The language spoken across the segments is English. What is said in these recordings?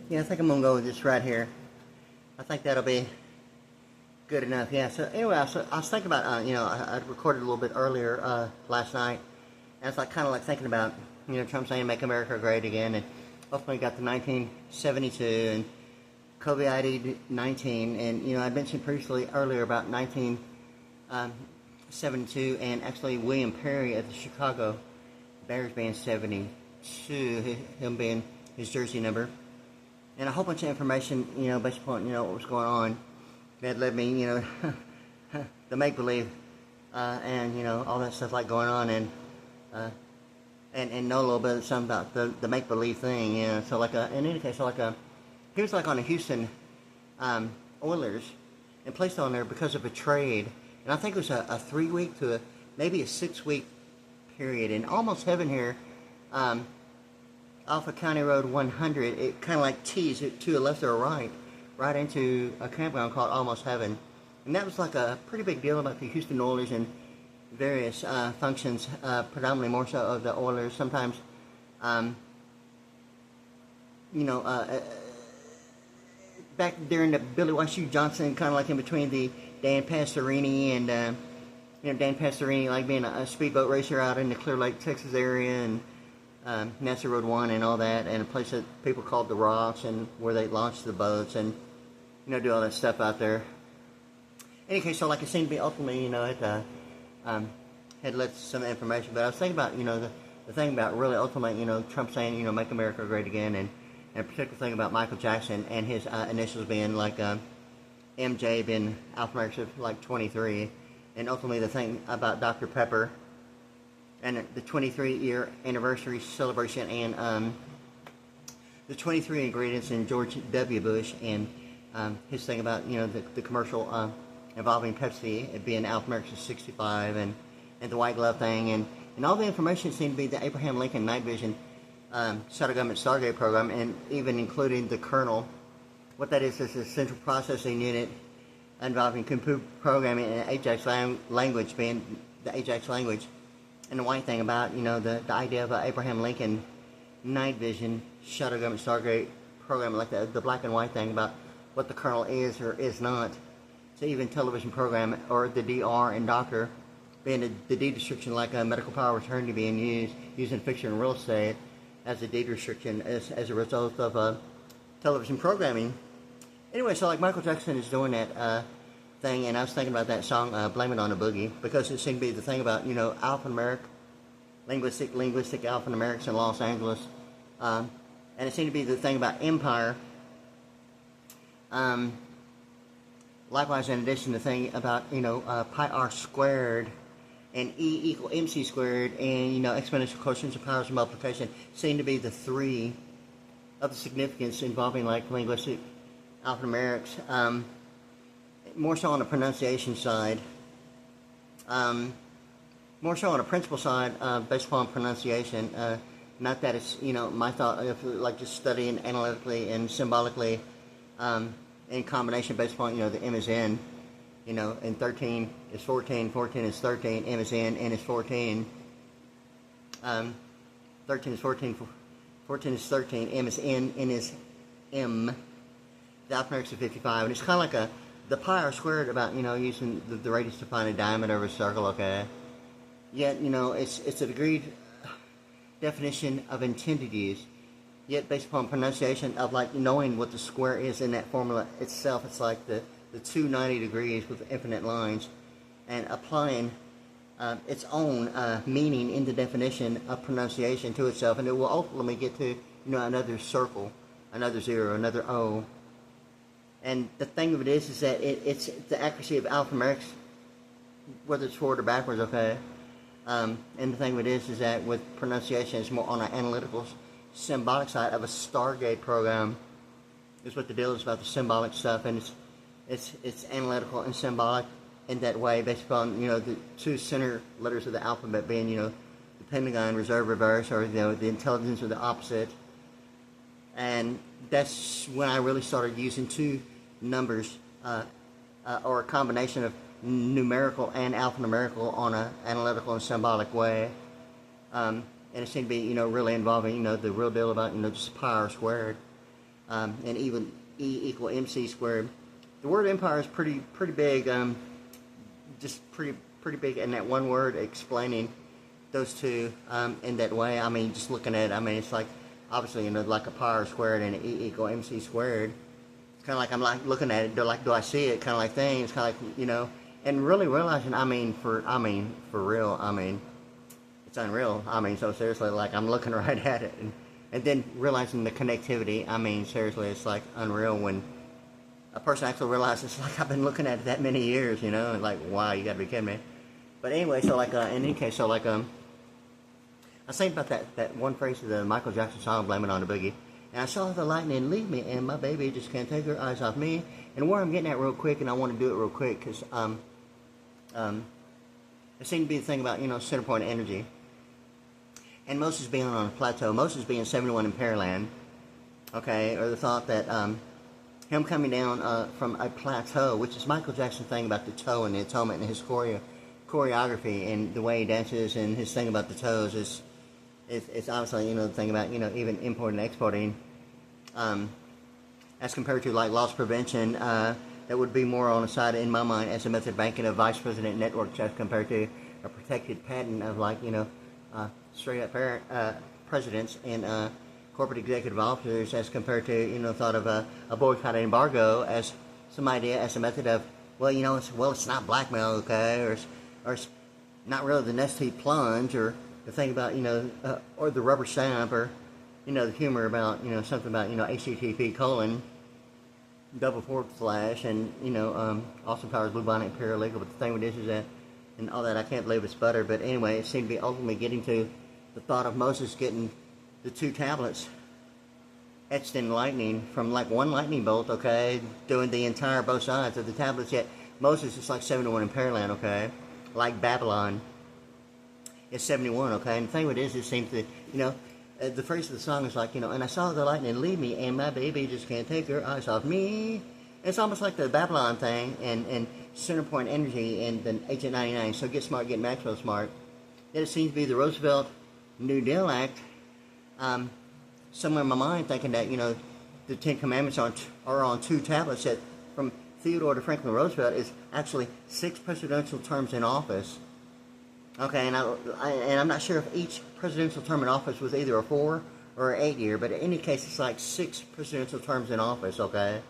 Yeah, I think I'm gonna go with this right here. I think that'll be good enough. Yeah. So anyway, I was thinking about, I recorded a little bit earlier last night, and it's like kind of like thinking about, Trump saying "Make America Great Again," and ultimately got the 1972 and COVID-19, and I mentioned previously earlier about 1972, and actually William Perry at the Chicago Bears being 72, him being his jersey number. And a whole bunch of information, based upon, what was going on, that led me, the make-believe, and, all that stuff like going on, and know a little bit of something about the make-believe thing, so like, in any case, he was like on the Houston, Oilers, and placed on there because of a trade, and I think it was a 3-week to maybe a 6-week period, and Almost Heaven here, off of County Road 100, it kind of like teased it to a left or a right into a campground called Almost Heaven. And that was like a pretty big deal about the Houston Oilers and various functions, predominantly more so of the Oilers. Sometimes, back during the Billy Washington Johnson, kind of like in between the Dan Pastorini and, Dan Pastorini like being a speedboat racer out in the Clear Lake, Texas area, and Nancy Road 1 and all that, and a place that people called the Rocks, and where they launched the boats and, do all that stuff out there. In any case, so like it seemed to be ultimately, it had let some information, but I was thinking about, the thing about really ultimately, Trump saying, "Make America Great Again," and a particular thing about Michael Jackson and his initials being like MJ being alphanumeric like 23, and ultimately the thing about Dr. Pepper and the 23-year anniversary celebration, and the 23 ingredients in George W. Bush, and his thing about, the commercial involving Pepsi, it being alphanumeric 65, and the white glove thing, and all the information seemed to be the Abraham Lincoln Night Vision Shadow Government Stargate program, and even including the kernel. What that is a central processing unit involving computer programming and Ajax language, being the Ajax language. And the white thing about, the idea of Abraham Lincoln Night Vision Shadow Government Stargate program, like the black and white thing about what the kernel is or is not. So even television program, or the DR and doctor, being the deed restriction like a medical power of attorney being used in fiction and real estate as a deed restriction as a result of television programming. Anyway, so like Michael Jackson is doing that thing, and I was thinking about that song, Blame It on the Boogie, because it seemed to be the thing about, alphanumeric, linguistic alphanumerics in Los Angeles, and it seemed to be the thing about empire. Likewise, in addition, the thing about, pi r squared and E equal mc squared, and, exponential quotients of powers of multiplication seem to be the three of the significance involving like linguistic alphanumerics. More so on the pronunciation side, more so on a principle side, based upon pronunciation. Not that it's, my thought of like just studying analytically and symbolically, in combination based upon, the M is in, and 13 is 14, 14 is 13, M is in, N is 14, 13 is 14, 14 is 13, M is in, N is M, the alphanumerics are 55, and it's kind of like the pi r squared about, using the radius to find a diameter of a circle, okay? Yet, it's a agreed definition of intended use. Yet, based upon pronunciation of, like, knowing what the square is in that formula itself, it's like the 290 degrees with infinite lines, and applying its own meaning in the definition of pronunciation to itself, and it will ultimately get to, another circle, another zero, another O. And the thing of it is that it's the accuracy of alphanumerics, whether it's forward or backwards, okay? And the thing of it is that with pronunciation, it's more on an analytical, symbolic side of a Stargate program. Is what the deal is about, the symbolic stuff, and it's analytical and symbolic in that way, based upon, the two center letters of the alphabet being, the Pentagon, reserve, reverse, or, the intelligence or the opposite. And that's when I really started using two numbers, or a combination of numerical and alphanumerical on an analytical and symbolic way. And it seemed to be, really involving, the real deal about, just pi r squared. and even E equal MC squared. The word empire is pretty big, just pretty big in that one word, explaining those two in that way. I mean, just looking at it, I mean, it's like, obviously, like a power squared and an E equal MC squared. It's kind of like, I'm like looking at it, like, do I see it, kind of like thing. It's kind of like, and really realizing, for real, it's unreal. So seriously, like, I'm looking right at it, and then realizing the connectivity. Seriously, it's like unreal when a person actually realizes, like, I've been looking at it that many years, and like, wow, you gotta be kidding me. But anyway, so like, in any case, so like, I was thinking about that one phrase of the Michael Jackson song, Blame It on the Boogie. And I saw the lightning leave me, and my baby just can't take her eyes off me. And where I'm getting at real quick, and I want to do it real quick, because it seemed to be the thing about, center point energy. And Moses being on a plateau, Moses being 71 in Pearland, okay, or the thought that him coming down from a plateau, which is Michael Jackson's thing about the toe and the atonement and his choreography and the way he dances, and his thing about the toes is it's obviously, the thing about, even importing and exporting, as compared to like loss prevention, that would be more on the side, in my mind, as a method of banking of vice president networks, as compared to a protected patent of like, straight up presidents and corporate executive officers, as compared to, thought of a boycott and embargo as some idea, as a method of, well, it's not blackmail, okay, or it's not really the nasty plunge, or the thing about, or the rubber stamp, or, the humor about, something about, HTTP : // and, Austin Powers, Blue Bonnet, paralegal. But the thing with this is that, and all that, I can't believe it's butter. But anyway, it seemed to be ultimately getting to the thought of Moses getting the two tablets etched in lightning from like one lightning bolt, okay, doing the entire both sides of the tablets. Yet Moses is like 71 in Pearland, okay, like Babylon is 71, okay. And the thing with it seems to, the phrase of the song is like, and I saw the lightning leave me, and my baby just can't take her eyes off me. It's almost like the Babylon thing, and center point energy, and the Agent 99. So get smart, get Maxwell smart. Then it seems to be the Roosevelt New Deal Act. Somewhere in my mind, thinking that the Ten Commandments are on two tablets. That from Theodore to Franklin Roosevelt is actually 6 presidential terms in office. Okay, and I'm not sure if each presidential term in office was either a 4 or an 8 year, but in any case, it's like 6 presidential terms in office, okay?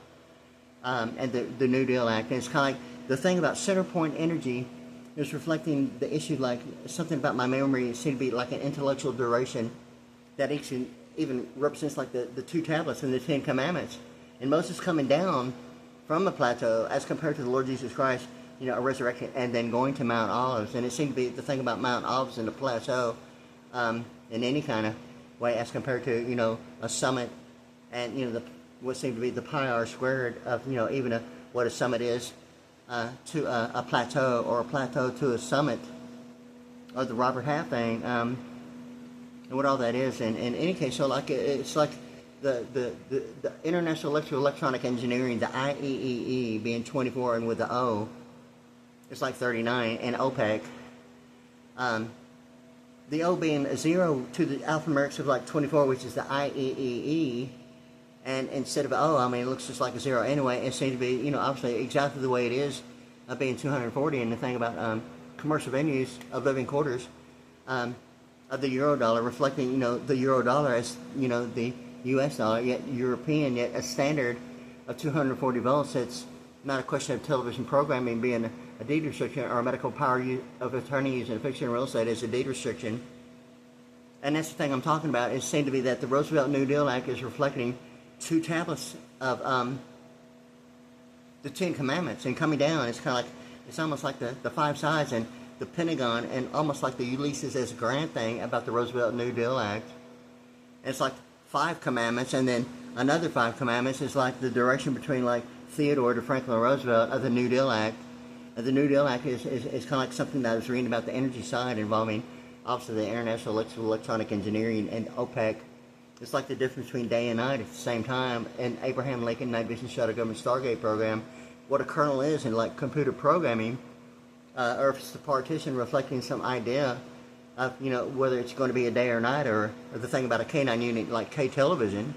And the New Deal Act, and it's kind of like the thing about center point energy is reflecting the issue, like something about my memory seemed to be like an intellectual duration that even represents like the two tablets and the Ten Commandments. And Moses coming down from the plateau as compared to the Lord Jesus Christ, a resurrection, and then going to Mount Olives. And it seemed to be the thing about Mount Olives and the plateau in any kind of way as compared to, a summit and, what seemed to be the pi r squared of, even what a summit is to a plateau, or a plateau to a summit, or the Robert Half thing, and what all that is. And in any case, so like it's like the International Electronic Engineering, the IEEE being 24, and with the O, it's like 39, and OPEC. The O being a 0 to the alphanumerics of like 24, which is the IEEE, and instead of O, it looks just like a 0 anyway. It seems to be, obviously exactly the way it is, being 240, and the thing about commercial venues of living quarters of the euro dollar, reflecting, the euro dollar as, the US dollar, yet European, yet a standard of 240 volts. It's not a question of television programming being a deed restriction, or a medical power of attorney using a fiction real estate as a deed restriction. And that's the thing I'm talking about. It seemed to be that the Roosevelt New Deal Act is reflecting 2 tablets of the Ten Commandments, and coming down, it's kind of like, it's almost like the 5 sides and the Pentagon, and almost like the Ulysses S. Grant thing about the Roosevelt New Deal Act. And it's like 5 commandments, and then another 5 commandments is like the direction between like Theodore to Franklin Roosevelt of the New Deal Act. The New Deal Act is kind of like something that I was reading about the energy side, involving obviously the International Electronic Engineering and OPEC. It's like the difference between day and night at the same time, and Abraham Lincoln Night Vision Shuttle Government Stargate program, what a kernel is in like computer programming, or if it's the partition reflecting some idea of, whether it's going to be a day or night, or the thing about a K9 unit like K television,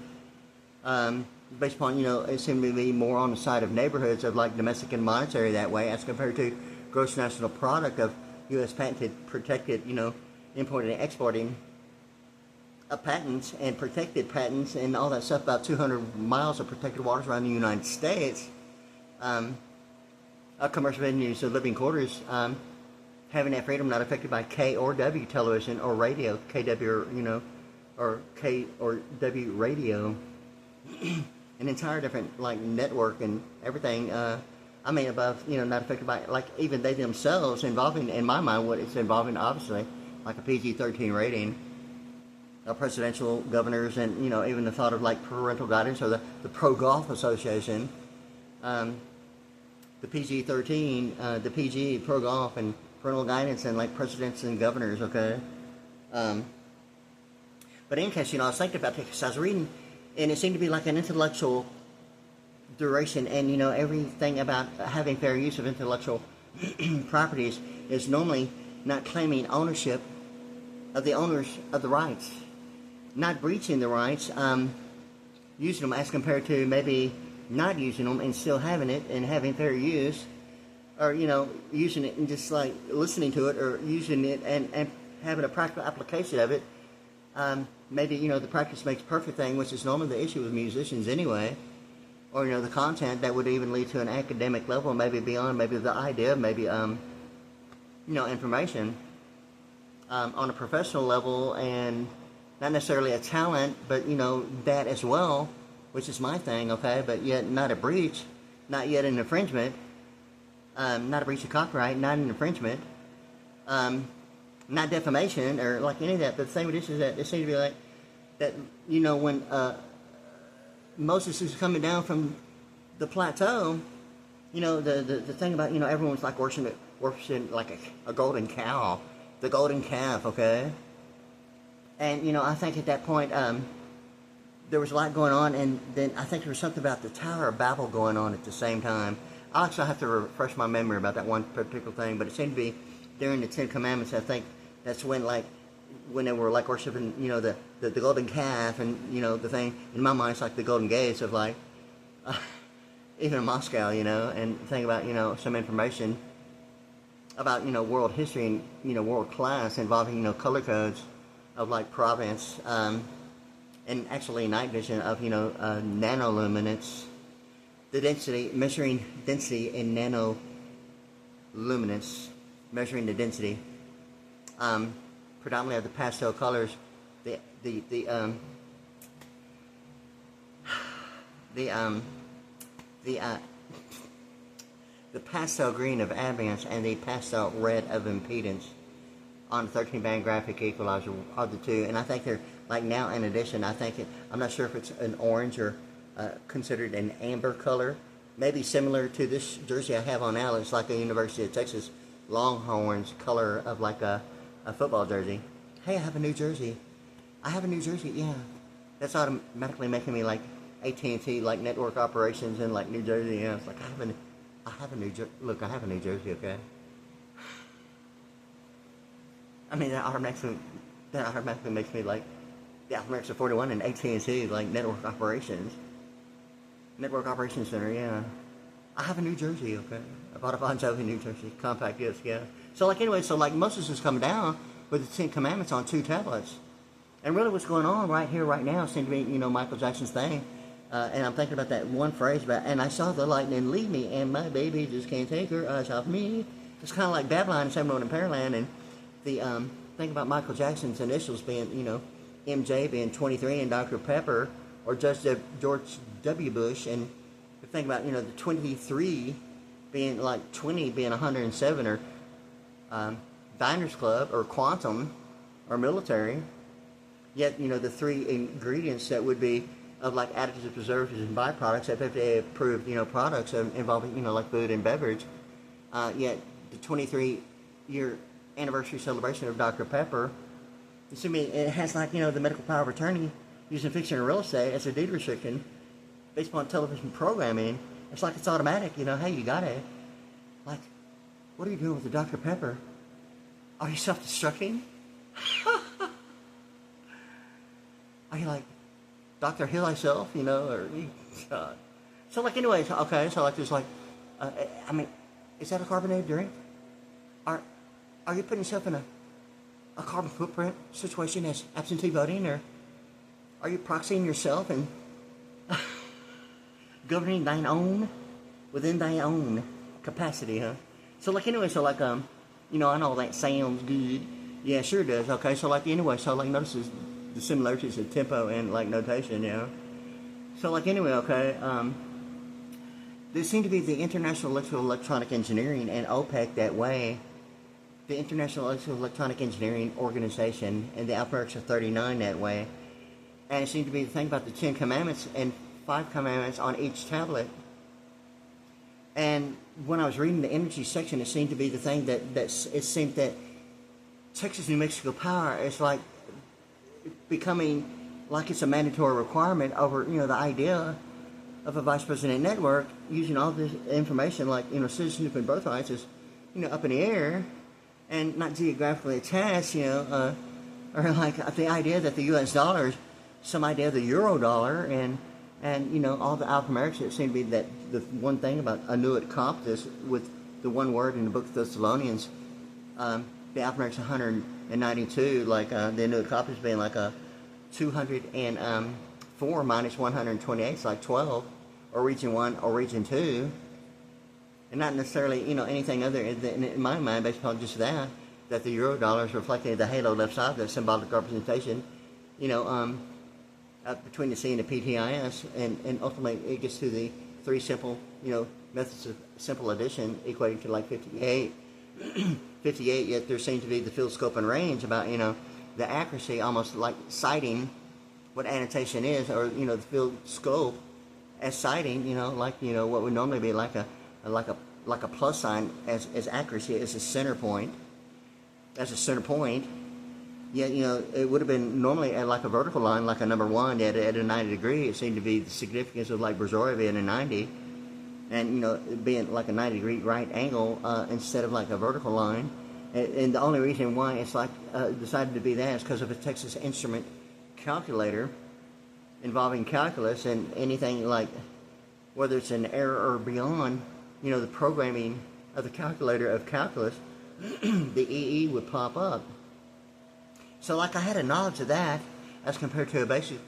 based upon, it seemed to be more on the side of neighborhoods of like domestic and monetary that way as compared to gross national product of U.S. patented, protected, importing and exporting patents and protected patents and all that stuff, about 200 miles of protected waters around the United States, commercial venues of living quarters, having that freedom not affected by K or W television or radio, KW, or K or W radio, an entire different like network and everything. Above, not affected by like even they themselves involving, in my mind, what it's involving obviously, like a PG-13 rating, presidential governors, and even the thought of like parental guidance or the Pro Golf Association, the PG-13, the PG Pro Golf and parental guidance and like presidents and governors, okay. But in case, I was thinking about it because I was reading, and it seemed to be like an intellectual duration, and everything about having fair use of intellectual properties is normally not claiming ownership of the owners of the rights, not breaching the rights, using them as compared to maybe not using them and still having it and having fair use, or using it and just like listening to it, or using it and having a practical application of it. Maybe the practice makes perfect thing, which is normally the issue with musicians anyway, or the content that would even lead to an academic level, maybe beyond, maybe the idea, maybe information on a professional level, and not necessarily a talent, but that as well, which is my thing, okay, but yet not a breach, not yet an infringement, not a breach of copyright, not an infringement, not defamation or like any of that. But the thing with this is that it seems to be like that, when Moses is coming down from the plateau, the thing about, everyone's like worshiping like a golden cow, the golden calf, okay? And, I think at that point, there was a lot going on, and then I think there was something about the Tower of Babel going on at the same time. I'll actually have to refresh my memory about that one particular thing, but it seemed to be during the Ten Commandments. I think that's when they were like worshiping, the golden calf, and the thing in my mind it's like the golden gates of like even in Moscow, and think about some information about world history and world class involving color codes of like province, and actually night vision of nanoluminance, the density, measuring density in nanoluminance, measuring the density, predominantly of the pastel colors, the pastel green of ambience and the pastel red of impedance on the 13-band graphic equalizer are the two. And I think they're like now in addition, I'm not sure if it's an orange or considered an amber color, maybe similar to this jersey I have on now. It's like a University of Texas Longhorns color of like a football jersey. Hey, I have a new jersey. Yeah. That's automatically making me like AT&T, like network operations in like New Jersey. Yeah, it's like I have a new jersey, okay? I mean, that automatically makes me like the alphabetics of 41 and AT&T, like network operations center. Yeah, I have a new jersey, okay? I bought a Bon Jovi New Jersey compact disc, yeah. So like anyway, Moses is coming down with the Ten Commandments on 2 tablets, and really what's going on right here, right now, seems to be Michael Jackson's thing, and I'm thinking about that one phrase about, and I saw the lightning leave me, and my baby just can't take her eyes off me. It's kind of like Babylon and 701 in Pearland, and the thing about Michael Jackson's initials being MJ being 23 and Dr. Pepper, or George W. Bush, and the thing about the 23 being like 20 being 107, or Diners Club, or Quantum, or military. Yet the 3 ingredients that would be of like additives, preservatives, and byproducts of FDA approved products involving like food and beverage. Yet the 23-year anniversary celebration of Dr. Pepper, it has like the medical power of attorney using fiction and real estate as a deed restriction based upon television programming. It's like it's automatic, hey, you got it. Like, what are you doing with the Dr. Pepper? Are you self-destructing? Are you like Dr. Hill myself, you know, or so like anyways, okay, so like there's like, I mean, is that a carbonated drink? Are you putting yourself in a carbon footprint situation as absentee voting, or are you proxying yourself and governing thine own within thy own capacity, huh? So like anyway, so like you know, I know that sounds good. Yeah, sure does. Okay, so like anyway, so like notice the similarities of tempo and like notation, you know. So like anyway, okay, there seem to be the International Electronic Engineering and OPEC that way. The International Electronic Engineering Organization and the Alphabetics of 39 that way. And it seemed to be the thing about the 10 Commandments and 5 Commandments on each tablet. And when I was reading the energy section, it seemed to be the thing that it seemed that Texas New Mexico Power is like becoming like it's a mandatory requirement over, you know, the idea of a vice president network using all this information like, you know, citizenship and birthrights is, you know, up in the air and not geographically attached, you know, or like the idea that the U.S. dollar is some idea of the euro dollar and you know, all the alphanumerics, it seemed to be that the one thing about Anuit Coptus with the one word in the book of Thessalonians, the alphanumerics 192, like the Anuit Coptus being like a 204 minus 128, it's like 12, or region 1 or region 2, and not necessarily, you know, anything other than, in my mind, based upon just that the euro dollar is reflecting the halo left side, the symbolic representation, you know, between the C and the PTIS, and ultimately it gets to the 3 simple, you know, methods of simple addition equating to like 58. 58, yet there seems to be the field scope and range about, you know, the accuracy, almost like citing what annotation is, or, you know, the field scope as citing, you know, like, you know, what would normally be like a plus sign as accuracy as a center point, Yet, you know, it would have been normally at like a vertical line, like a number 1 at a 90 degree. It seemed to be the significance of like Brazoria being a 90, and, you know, it being like a 90 degree right angle instead of like a vertical line. And the only reason why it's like decided to be that is because of a Texas Instrument calculator involving calculus, and anything like, whether it's an error or beyond, you know, the programming of the calculator of calculus, the EE would pop up. So like I had a knowledge of that as compared to a basic,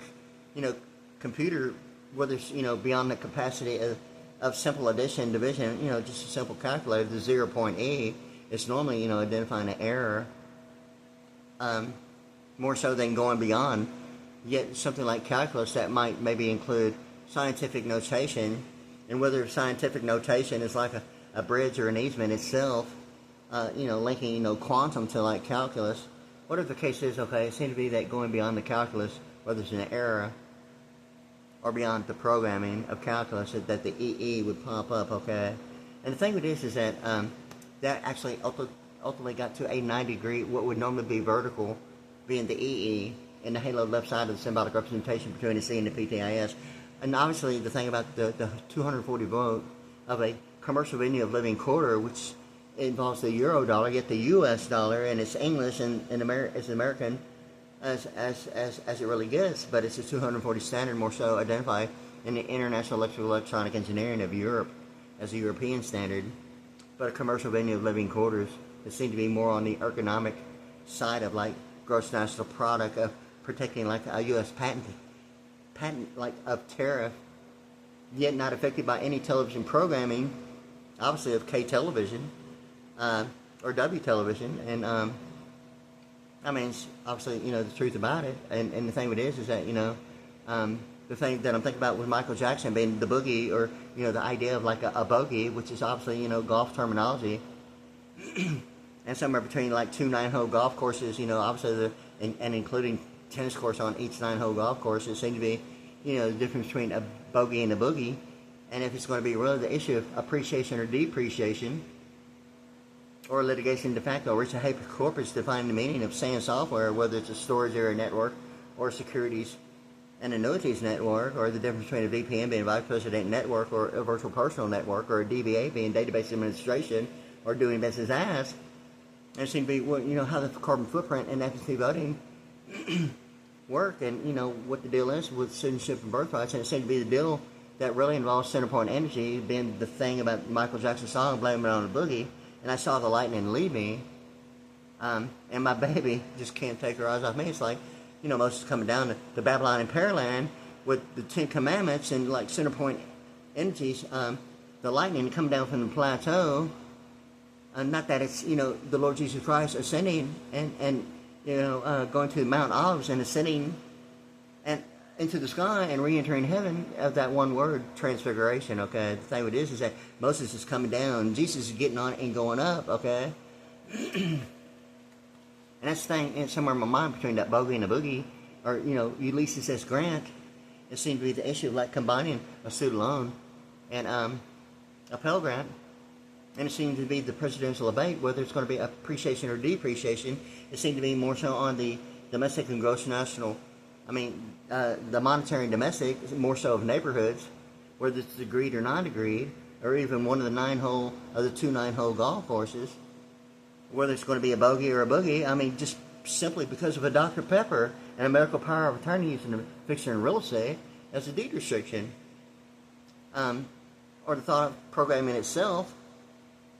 you know, computer, whether it's, you know, beyond the capacity of simple addition, division, you know, just a simple calculator, the 0 E is normally, you know, identifying an error, more so than going beyond. Yet something like calculus that might maybe include scientific notation, and whether scientific notation is like a bridge or an easement itself, you know, linking, you know, quantum to like calculus. Whatever the case is, okay, it seems to be that going beyond the calculus, whether it's an error or beyond the programming of calculus, that the EE would pop up, okay? And the thing with this is that that actually ultimately got to a 90 degree, what would normally be vertical, being the EE, and the halo left side of the symbolic representation between the C and the PTIS. And obviously the thing about the 240 vote of a commercial venue of living quarter, which involves the euro dollar, yet the U.S. dollar, and it's English and it's American as it really gets, but it's a 240 standard, more so identified in the International Electronic Engineering of Europe as a European standard, but a commercial venue of living quarters that seem to be more on the ergonomic side of like gross national product, of protecting like a U.S. patent like of tariff, yet not affected by any television programming, obviously of K television. Or W television, and I mean, it's obviously, you know, the truth about it, and the thing with it is that, you know, the thing that I'm thinking about with Michael Jackson being the boogie, or, you know, the idea of like a bogey, which is obviously, you know, golf terminology, and somewhere between like 2 9-hole golf courses, you know, obviously and including tennis course on each 9-hole golf course, it seems to be, you know, the difference between a bogey and a boogie, and if it's going to be really the issue of appreciation or depreciation, or litigation de facto, which a habeas corpus define the meaning of SAN software, whether it's a storage area network or securities and annuities network, or the difference between a VPN being a vice president network, or a virtual personal network, or a DBA being database administration, or doing business as. And it seems to be, well, you know, how the carbon footprint and absentee voting work, and what the deal is with citizenship and birthrights, and it seemed to be the deal that really involves center point energy, being the thing about Michael Jackson's song, Blame It on the Boogie, and I saw the lightning lead me, and my baby just can't take her eyes off me. It's like, Moses coming down to Babylon and Pearland with the 10 Commandments and like center point energies, the lightning coming down from the plateau, not that it's, the Lord Jesus Christ ascending and going to Mount Olives and ascending and into the sky and re-entering heaven of that one word, transfiguration, okay? The thing with this is that Moses is coming down, Jesus is getting on and going up, okay? And that's the thing somewhere in my mind between that bogey and the boogie, or, Ulysses S. Grant, it seemed to be the issue of like combining a suit alone and a Pell Grant. And it seemed to be the presidential debate, whether it's going to be appreciation or depreciation. It seemed to be more so on the domestic and gross national, the monetary and domestic, more so of neighborhoods, whether it's agreed or not agreed, or even one of the two 9-hole golf courses, whether it's going to be a bogey or a boogie. Just simply because of a DRPepper and a medical power of attorney using a fixture in real estate as a deed restriction, or the thought of programming itself,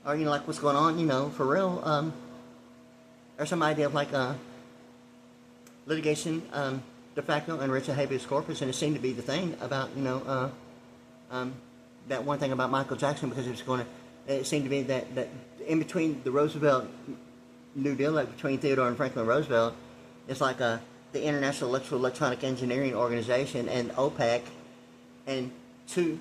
or like what's going on, for real, or some idea of like litigation, de facto and writ of habeas corpus, and it seemed to be the thing about that one thing about Michael Jackson, because it seemed to be that in between the Roosevelt New Deal Act between Theodore and Franklin Roosevelt, it's like the International Electronic Engineering Organization and OPEC, and 2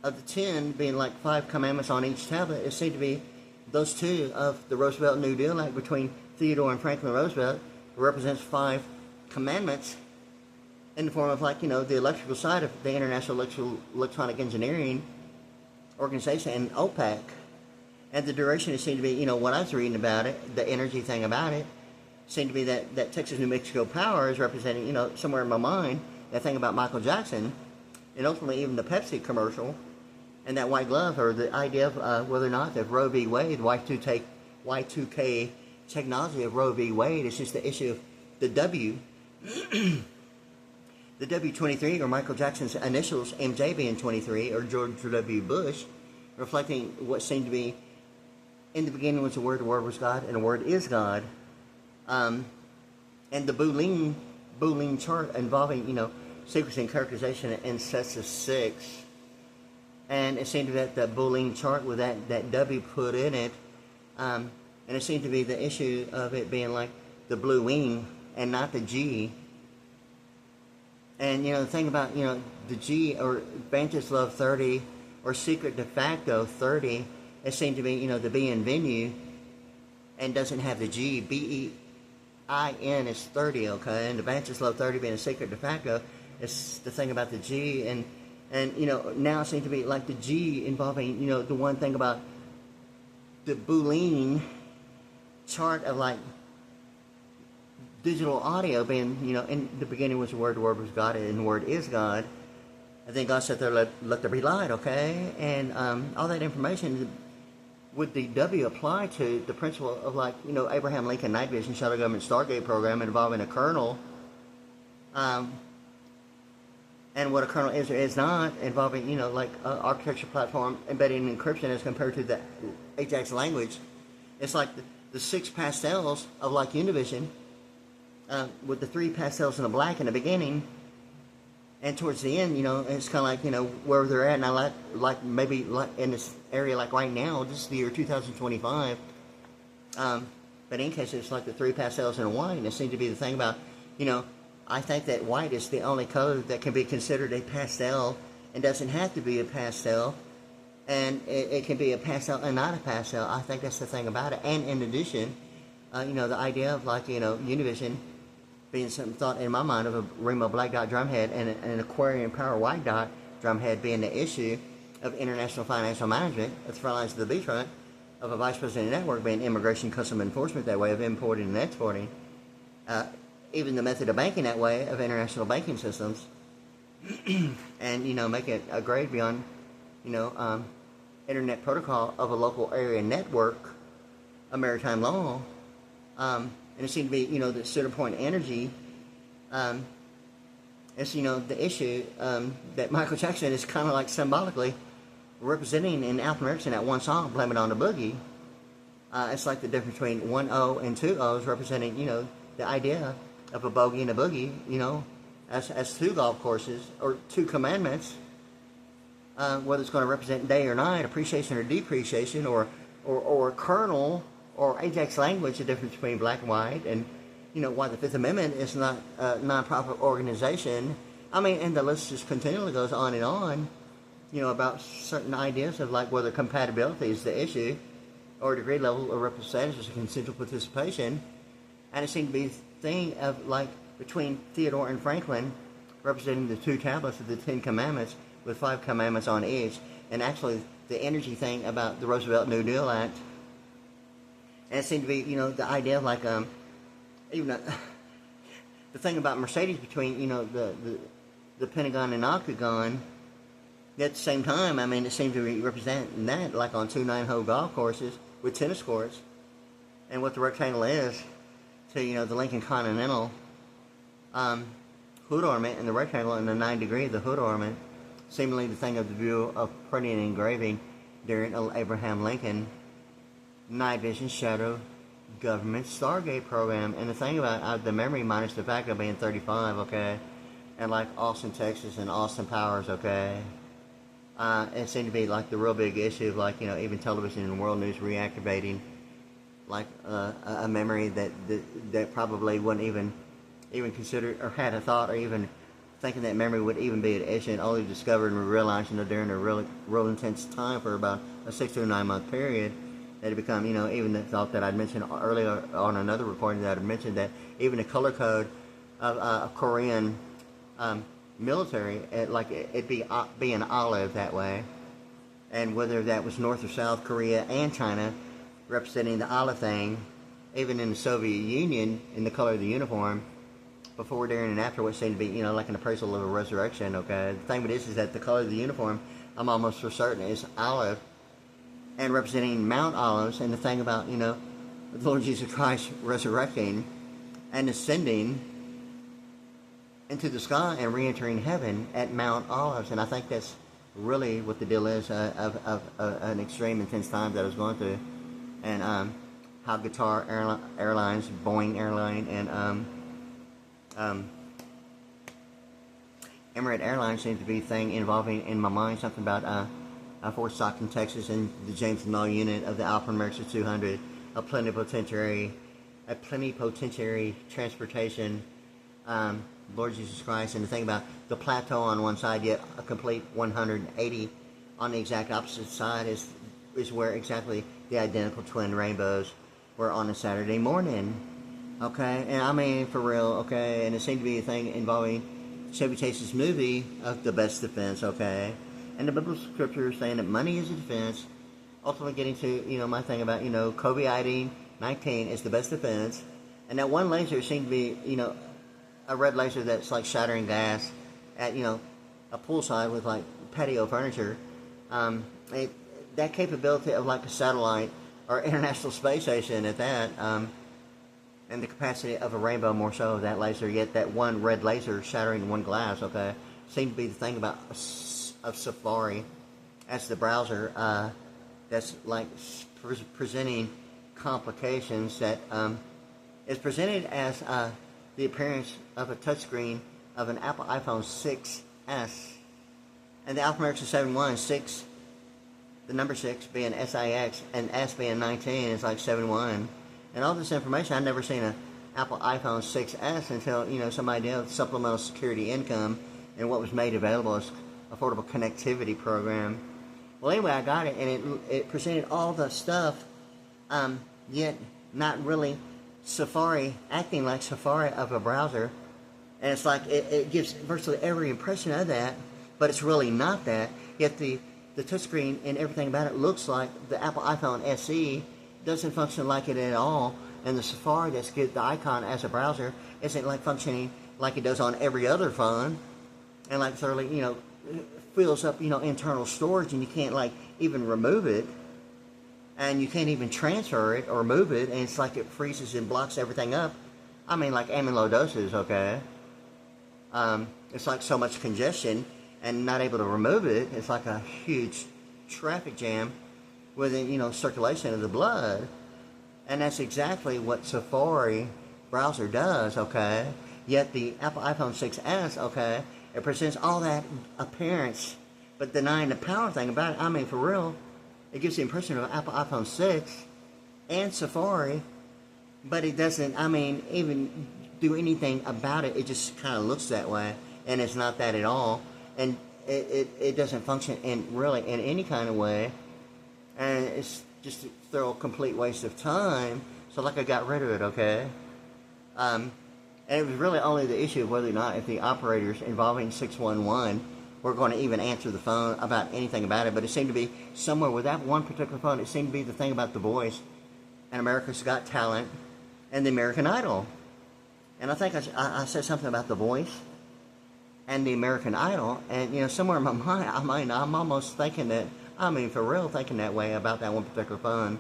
of the 10 being like 5 commandments on each tablet. It seemed to be those 2 of the Roosevelt New Deal Act between Theodore and Franklin Roosevelt represents 5 commandments in the form of like, the electrical side of the International Electronic Engineering Organization and OPEC. And the duration, it seemed to be, what I was reading about it, the energy thing about it, seemed to be that Texas New Mexico power is representing, somewhere in my mind, that thing about Michael Jackson, and ultimately even the Pepsi commercial, and that white glove, or the idea of whether or not that Roe v. Wade, Y2K technology of Roe v. Wade, is just the issue of the W, the W23, or Michael Jackson's initials, MJ being 23, or George W. Bush, reflecting what seemed to be, in the beginning was the Word was God, and the Word is God. And the Boolean chart involving, sequencing and characterization in sets of 6. And it seemed to be that Boolean chart with that W put in it, and it seemed to be the issue of it being like the blue wing and not the G. And, the thing about, the G, or Vantage Love 30, or Secret De Facto 30, it seemed to be, the B in venue, and doesn't have the G. BEIN is 30, okay? And the Vantage Love 30 being a Secret De Facto, it's the thing about the G. And now it seems to be like the G involving, the one thing about the Boolean chart of like digital audio being, in the beginning was the Word was God, and the Word is God. And then God said there, let there be light, okay? And all that information, would the W apply to the principle of like, Abraham Lincoln Night Vision Shuttle Government Stargate program involving a kernel, and what a kernel is or is not, involving, like architecture platform embedding encryption as compared to the Ajax language. It's like the 6 pastels of like Univision, with the 3 pastels in the black in the beginning, and towards the end, it's kind of like, where they're at. And I like maybe like in this area, like right now, this is the year 2025. But in case it's like the 3 pastels in white, and it seems to be the thing about, I think that white is the only color that can be considered a pastel, and doesn't have to be a pastel, and it can be a pastel and not a pastel. I think that's the thing about it. And in addition, the idea of like, Univision being some thought in my mind of a rainbow black dot drumhead and an aquarium power white dot drumhead being the issue of international financial management at the front lines of the beachfront, of a vice president network being immigration custom enforcement that way of importing and exporting, even the method of banking that way of international banking systems, and make it a grade beyond internet protocol of a local area network, a maritime law. And it seemed to be, the center point energy, It's, the issue that Michael Jackson is kind of like symbolically representing in alphanumerics in that one song, Blame It on the Boogie. It's like the difference between one O and two O's representing, the idea of a bogey and a boogie, as two golf courses or two commandments, whether it's going to represent day or night, appreciation or depreciation, or a kernel or Ajax language, the difference between black and white, and why the Fifth Amendment is not a non-profit organization. I mean, and the list just continually goes on and on, about certain ideas of like whether compatibility is the issue, or degree level of representation or consensual participation. And it seemed to be the thing of like between Theodore and Franklin, representing the two tablets of the Ten Commandments with 5 commandments on each, and actually the energy thing about the Roosevelt New Deal Act. And it seemed to be, the idea of like, even the thing about Mercedes between, the Pentagon and Octagon. At the same time, I mean, it seemed to represent that like on 2 9-hole golf courses with tennis courts, and what the rectangle is to, the Lincoln Continental hood ornament, and the rectangle and the 9-degree of the hood ornament, seemingly the thing of the view of printing and engraving during Abraham Lincoln night vision shadow government Stargate program. And the thing about the memory minus the fact of being 35, okay, and like Austin, Texas, and Austin Powers, okay, it seemed to be like the real big issue of like, even television and world news reactivating like a memory that probably wouldn't even consider or had a thought or even thinking that memory would even be an issue, and only discovered and realized, during a real intense time for about a 6 to 9 month period, that it become, even the thought that I'd mentioned earlier on another recording that I'd mentioned, that even the color code of Korean military, it'd be an olive that way, and whether that was North or South Korea and China representing the olive thing, even in the Soviet Union in the color of the uniform, before, during, and after what seemed to be, like an appraisal of a resurrection, okay. The thing with this is that the color of the uniform, I'm almost for certain, is olive, and representing Mount Olives, and the thing about, the Lord Jesus Christ resurrecting and ascending into the sky and re-entering heaven at Mount Olives. And I think that's really what the deal is of an extreme intense time that I was going through, and how Qatar Airlines, Boeing Airline, and Emirates Airlines seems to be a thing involving, in my mind, something about Fort Stockton, Texas, and the James Null unit of the alphanumerics 200, a plenipotentiary transportation, Lord Jesus Christ, and the thing about the plateau on one side, yet a complete 180 on the exact opposite side is where exactly the identical twin rainbows were on a Saturday morning. Okay, and I mean, for real, okay, and it seemed to be a thing involving Chevy Chase's movie of The Best Defense, okay, and the biblical scripture saying that money is a defense, ultimately getting to, my thing about, COVID-19 is the best defense, and that one laser seemed to be, a red laser that's like shattering glass at, a poolside with like patio furniture, that capability of like a satellite or International Space Station at that, and the capacity of a rainbow more so of that laser, yet that one red laser shattering one glass, okay, seemed to be the thing about of Safari as the browser that's like presenting complications that is presented as the appearance of a touchscreen of an Apple iPhone 6s, and the alphanumerics are 71, 6, the number 6 being SIX, and S being 19 is like 71. And all this information, I'd never seen an Apple iPhone 6s until, some idea of supplemental security income and what was made available as affordable connectivity program. Well, anyway, I got it, and it presented all the stuff, yet not really Safari, acting like Safari of a browser. And it's like, it gives virtually every impression of that, but it's really not that. Yet the touchscreen and everything about it looks like the Apple iPhone SE, doesn't function like it at all, and the Safari that's good, the icon as a browser, isn't like functioning like it does on every other phone, and like thoroughly, fills up, internal storage, and you can't like even remove it, and you can't even transfer it or move it, and it's like it freezes and blocks everything up. I mean, like amyloidosis, okay. it's like so much congestion and not able to remove it. It's like a huge traffic jam within, circulation of the blood. And that's exactly what Safari browser does, okay? Yet the Apple iPhone 6s, okay, it presents all that appearance, but denying the power thing about it. I mean, for real, it gives the impression of an Apple iPhone 6 and Safari, but it doesn't, even do anything about it. It just kind of looks that way, and it's not that at all. And it doesn't function in any kind of way, and it's just a thorough complete waste of time. So like I got rid of it, okay? And it was really only the issue of whether or not if the operators involving 611 were going to even answer the phone about anything about it. But it seemed to be somewhere with that one particular phone, it seemed to be the thing about The Voice and America's Got Talent and the American Idol. And I think I said something about The Voice and the American Idol, and somewhere in my mind, I'm almost thinking that, for real, thinking that way about that one particular phone.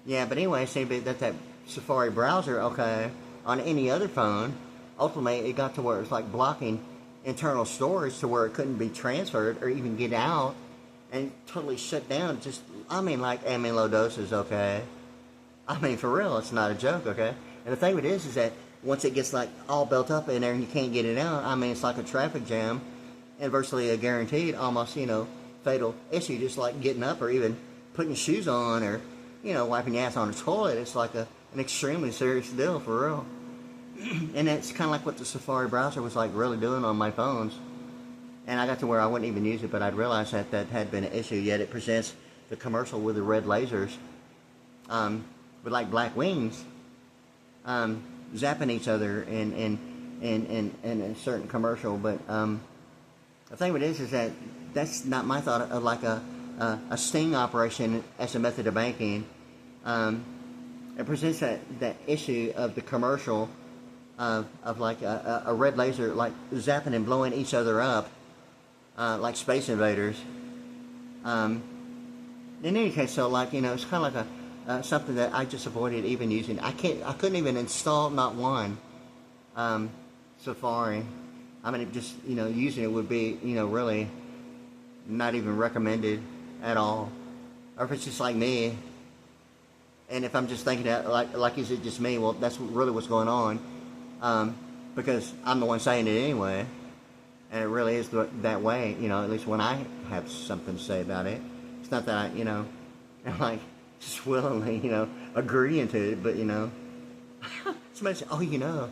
Yeah, but anyway, it seemed to be that Safari browser, okay, on any other phone, ultimately it got to where it was like blocking internal storage to where it couldn't be transferred or even get out, and totally shut down. Just, like low doses, okay. For real, it's not a joke, okay. And the thing of it is that once it gets like all built up in there and you can't get it out, it's like a traffic jam, and virtually a guaranteed, almost, fatal issue, just like getting up or even putting shoes on or, wiping your ass on the toilet. It's like an extremely serious deal, for real. And it's kind of like what the Safari browser was like really doing on my phones. And I got to where I wouldn't even use it, but I'd realized that had been an issue. Yet it presents the commercial with the red lasers, with like black wings, zapping each other in a certain commercial. But the thing with it is that that's not my thought of like a sting operation as a method of banking. It presents that issue of the commercial of like a red laser like zapping and blowing each other up like Space Invaders. In any case, so like it's kind of like something that I just avoided even using. I couldn't even install not one Safari. Just using it would be really not even recommended at all. Or if it's just like me, and if I'm just thinking that like is it just me? Well, that's really what's going on, because I'm the one saying it anyway, and it really is that way. At least when I have something to say about it, it's not that I'm like just willingly agreeing to it, but somebody say, oh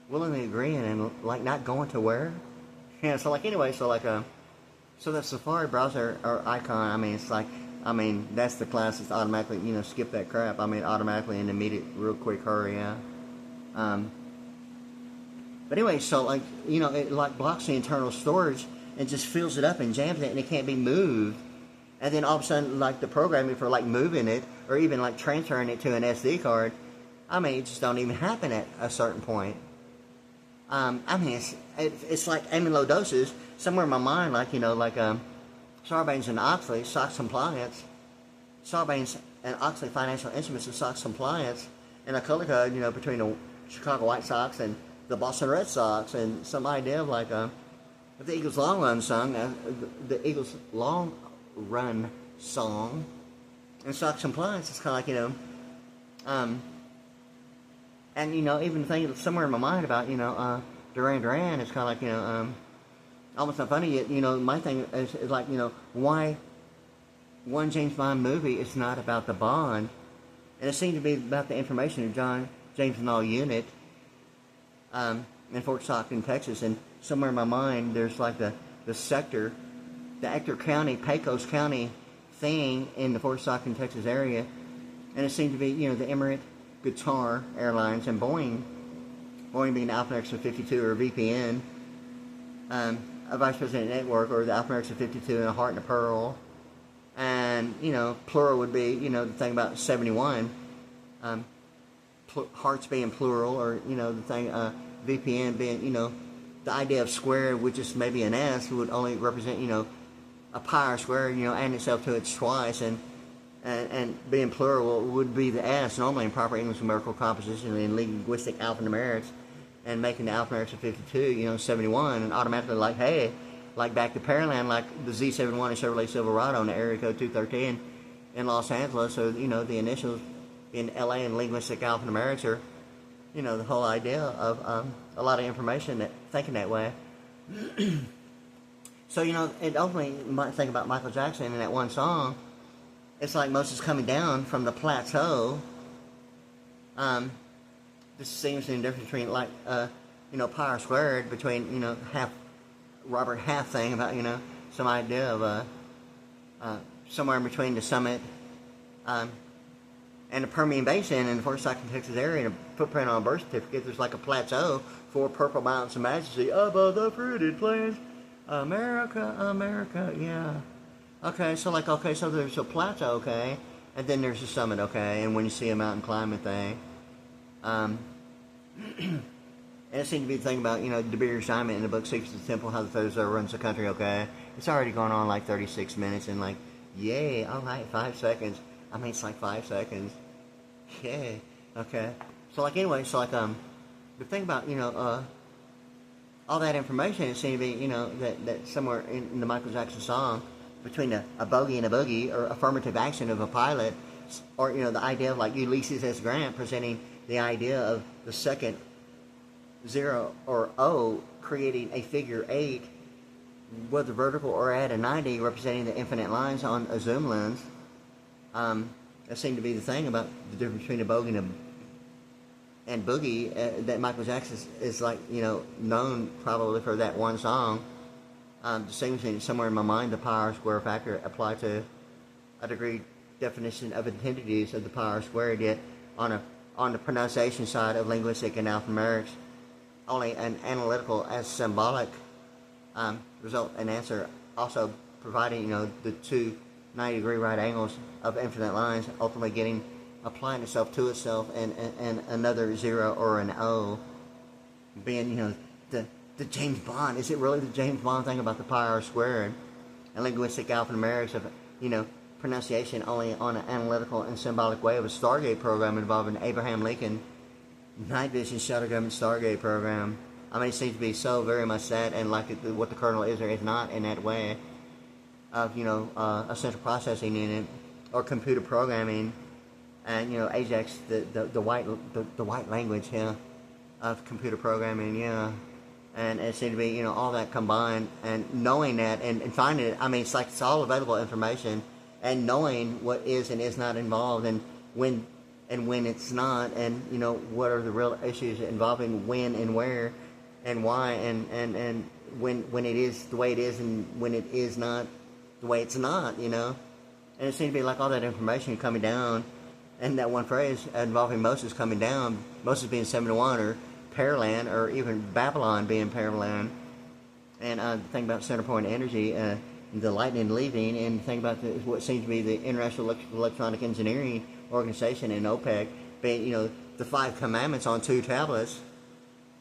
willingly agreeing and like not going to where, so like anyway, so like so the Safari browser or icon, it's like, that's the class that's automatically, skip that crap. Automatically in immediate, real quick hurry, yeah. But anyway, so like, it like blocks the internal storage and just fills it up and jams it, and it can't be moved. And then all of a sudden, like the programming for like moving it or even like transferring it to an SD card, it just don't even happen at a certain point. It's like low doses. Somewhere in my mind, like, Sarbanes and Oxley, SOX compliance, Sarbanes and Oxley financial instruments and SOX compliance, and a color code, between the Chicago White Sox and the Boston Red Sox, and some idea of like, the Eagles Long Run song, the Eagles Long Run song, and SOX compliance is kind of like, and even thinking somewhere in my mind about Duran, it's kind of like almost not funny yet. My thing is like why one James Bond movie is not about the Bond, and it seemed to be about the information of John James and all unit in Fort Stockton, Texas. And somewhere in my mind there's like the sector, the Ector County, Pecos County thing in the Fort Stockton, Texas area, and it seemed to be the Emirates, Qatar Airlines, and Boeing being the Alphanetics of 52 or VPN, a Vice President Network, or the Alphanetics of 52 and a Heart and a Pearl, and plural would be the thing about 71, hearts being plural, or the thing VPN being the idea of square, which is maybe an S, would only represent a pi or square, adding itself to it twice, and being plural would be the S, normally in proper English numerical composition and linguistic alphanumerics. and making the alphanumerics of 52, 71, and automatically like, hey, like back to Pearland, like the Z71 and Chevrolet Silverado and the area code 213 in Los Angeles, so, the initials in LA and linguistic alphanumerics are, the whole idea of a lot of information that thinking that way. So, it ultimately, you might think about Michael Jackson in that one song. It's like Moses coming down from the plateau. This seems to be the difference between, like, pi r squared, between, Robert Half thing about, some idea of somewhere in between the summit and the Permian Basin and the Fort Stockton, Texas area, and a footprint on a birth certificate. There's like a plateau, 4 purple mountains of majesty above the fruited plains. America, America, yeah. Okay, so there's a plateau, okay, and then there's a summit, okay, and when you see a mountain climbing thing, and it seemed to be the thing about, De Beer's Diamond in the book Secrets of the Temple, How the Federal Reserve Runs the Country, okay, it's already going on like 36 minutes, and like, yay, alright, 5 seconds, I mean, it's like 5 seconds, yay, okay, so like, anyway, so like, the thing about, all that information, it seemed to be, that somewhere in the Michael Jackson song, between a bogey and a boogie, or affirmative action of a pilot, or, the idea of, like, Ulysses S. Grant presenting the idea of the second 0 or O creating a figure 8, whether vertical or at a 90, representing the infinite lines on a zoom lens. That seemed to be the thing about the difference between a bogey and boogie, that Michael Jackson is like, known probably for that one song. Distinguishing somewhere in my mind the pi r square factor applied to a degree definition of entities of the pi r squared, yet on the pronunciation side of linguistic and alphanumerics, only an analytical as symbolic result and answer, also providing, the two 90-degree right angles of infinite lines, ultimately applying itself to itself, and another 0 or an O being, the James Bond. Is it really the James Bond thing about the pi r squared and linguistic alphanumerics of, pronunciation only on an analytical and symbolic way of a Stargate program involving Abraham Lincoln night vision shuttle government Stargate program? I mean, it seems to be so very much that, and like what the kernel is or is not in that way of, a central processing unit or computer programming, and, Ajax, the white language, yeah, of computer programming, yeah. And it seemed to be, all that combined, and knowing that, and finding it, I mean, it's like it's all available information, and knowing what is and is not involved, and when it's not, and, what are the real issues involving when and where and why, and when it is the way it is, and when it is not the way it's not, And it seemed to be like all that information coming down, and that one phrase involving Moses coming down, Moses being 71, or Pearland, or even Babylon being Pearland, and the thing about center point energy, the lightning leaving, and the thing about what seems to be the International Electronic Engineering Organization and OPEC being, the 5 commandments on 2 tablets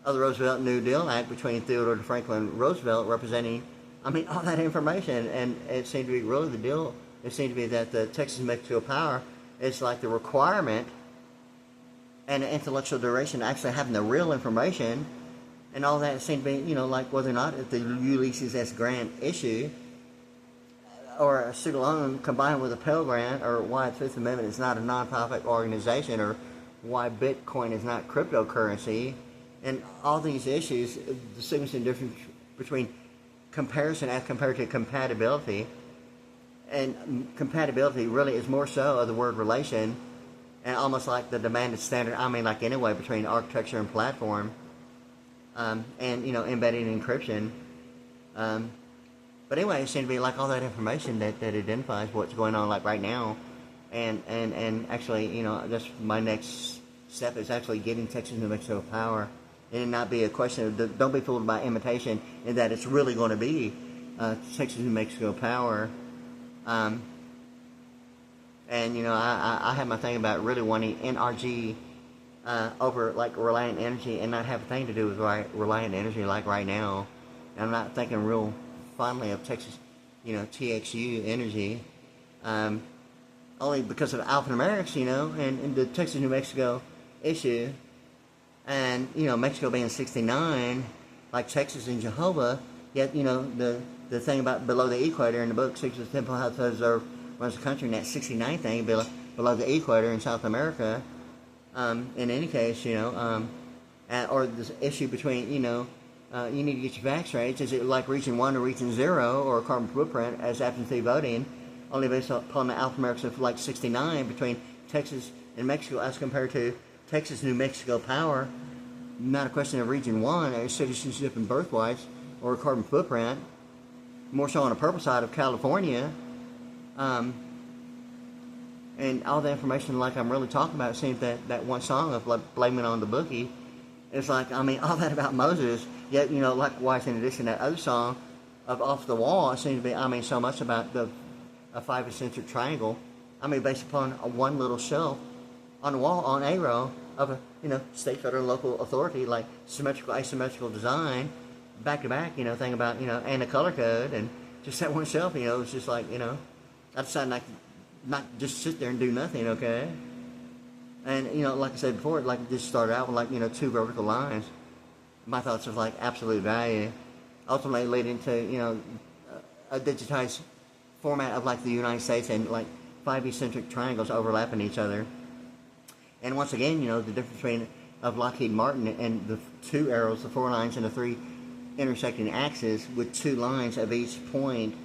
of the Roosevelt-New Deal Act between TheodoreToFranklin Roosevelt, representing, all that information, and it seemed to be really the deal. It seemed to be that the Texas-Mexico power is like the requirement and the intellectual duration actually having the real information, and all that seemed to be, like whether or not it's the Ulysses S. Grant issue, or a student loan combined with a Pell Grant, or why the Fifth Amendment is not a nonprofit organization, or why Bitcoin is not cryptocurrency, and all these issues, the significant difference between comparison as compared to compatibility, and compatibility really is more so of the word relation, and almost like the demanded standard, like anyway, between architecture and platform, and, embedded encryption. But anyway, it seems to be like all that information that identifies what's going on like right now, and actually, that's my next step, is actually getting Texas, New Mexico power, and it not be a question of, don't be fooled by imitation, in that it's really going to be Texas, New Mexico power. And, I have my thing about really wanting NRG over, like, Reliant Energy, and not have a thing to do with Reliant Energy like right now. And I'm not thinking real fondly of Texas, TXU Energy, only because of alphanumerics, and the Texas-New Mexico issue. and, you know, Mexico being 69, like Texas and Jehovah, yet, you know, the thing about below the equator in the book, 6 of the Temple, How to Observe Runs the Country, and that 69 thing below the equator in South America, in any case, you know, or this issue between, you know, you need to get your vax rates. Is it like region 1 or region 0, or a carbon footprint as absentee voting, only based upon the alphanumerics of like 69 between Texas and Mexico as compared to Texas, New Mexico power? Not a question of region 1 or citizenship and birthrights or carbon footprint, more so on the purple side of California. And all the information like I'm really talking about, it seems that one song of like blaming on the bookie, it's like, I mean, all that about Moses, yet, you know, likewise in addition to that other song of Off the Wall, it seems to be, I mean, so much about a 5-eccentric triangle, I mean, based upon one little shelf on the wall on a row of a, you know, state, federal, and local authority, like symmetrical, asymmetrical design, back to back, you know, thing about, you know, and the color code, and just that one shelf, you know, it's just like, you know, I decided not just sit there and do nothing, okay? And, you know, like I said before, like it just started out with like, you know, 2 vertical lines. My thoughts of like absolute value, ultimately leading to, you know, a digitized format of like the United States and like 5 eccentric triangles overlapping each other. And once again, you know, the difference between of Lockheed Martin and the 2 arrows, the 4 lines and the 3 intersecting axes with 2 lines of each point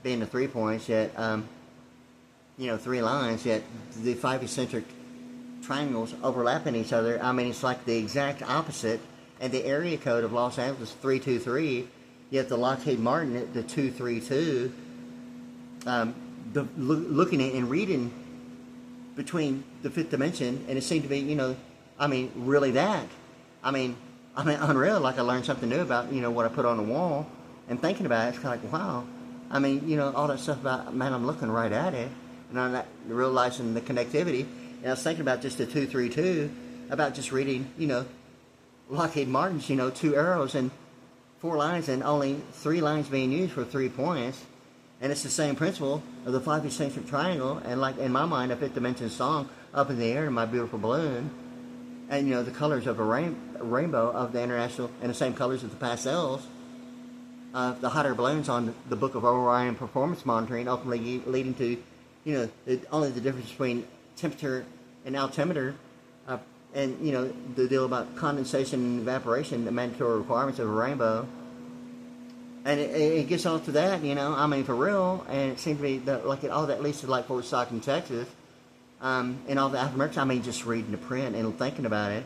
being the 3 points, yet, you know, 3 lines, yet the 5 eccentric triangles overlapping each other. I mean, it's like the exact opposite. And the area code of Los Angeles 323, yet the Lockheed Martin, the 232, looking at and reading between the 5th dimension, and it seemed to be, you know, I mean, really that. I mean, unreal. Like I learned something new about, you know, what I put on the wall, and thinking about it, it's kind of like, wow. I mean, you know, all that stuff about, man, I'm looking right at it, and I'm not realizing the connectivity. And I was thinking about just the 232, about just reading, you know, Lockheed Martin's, you know, 2 arrows and 4 lines, and only 3 lines being used for 3 points. And it's the same principle of the 5 eccentric triangle, and like in my mind, a 5th dimension song, Up in the Air in My Beautiful Balloon, and you know, the colors of a rainbow of the international, and the same colors of the pastels, the hot air balloons on the Book of Orion performance monitoring, ultimately leading to, you know, only the difference between temperature and altimeter, and you know, the deal about condensation and evaporation, the mandatory requirements of a rainbow. And it gets off to that, you know, I mean, for real, and it seemed to be like all that leads to like Fort Stockton, Texas, and all the alphanumerics, I mean, just reading the print and thinking about it,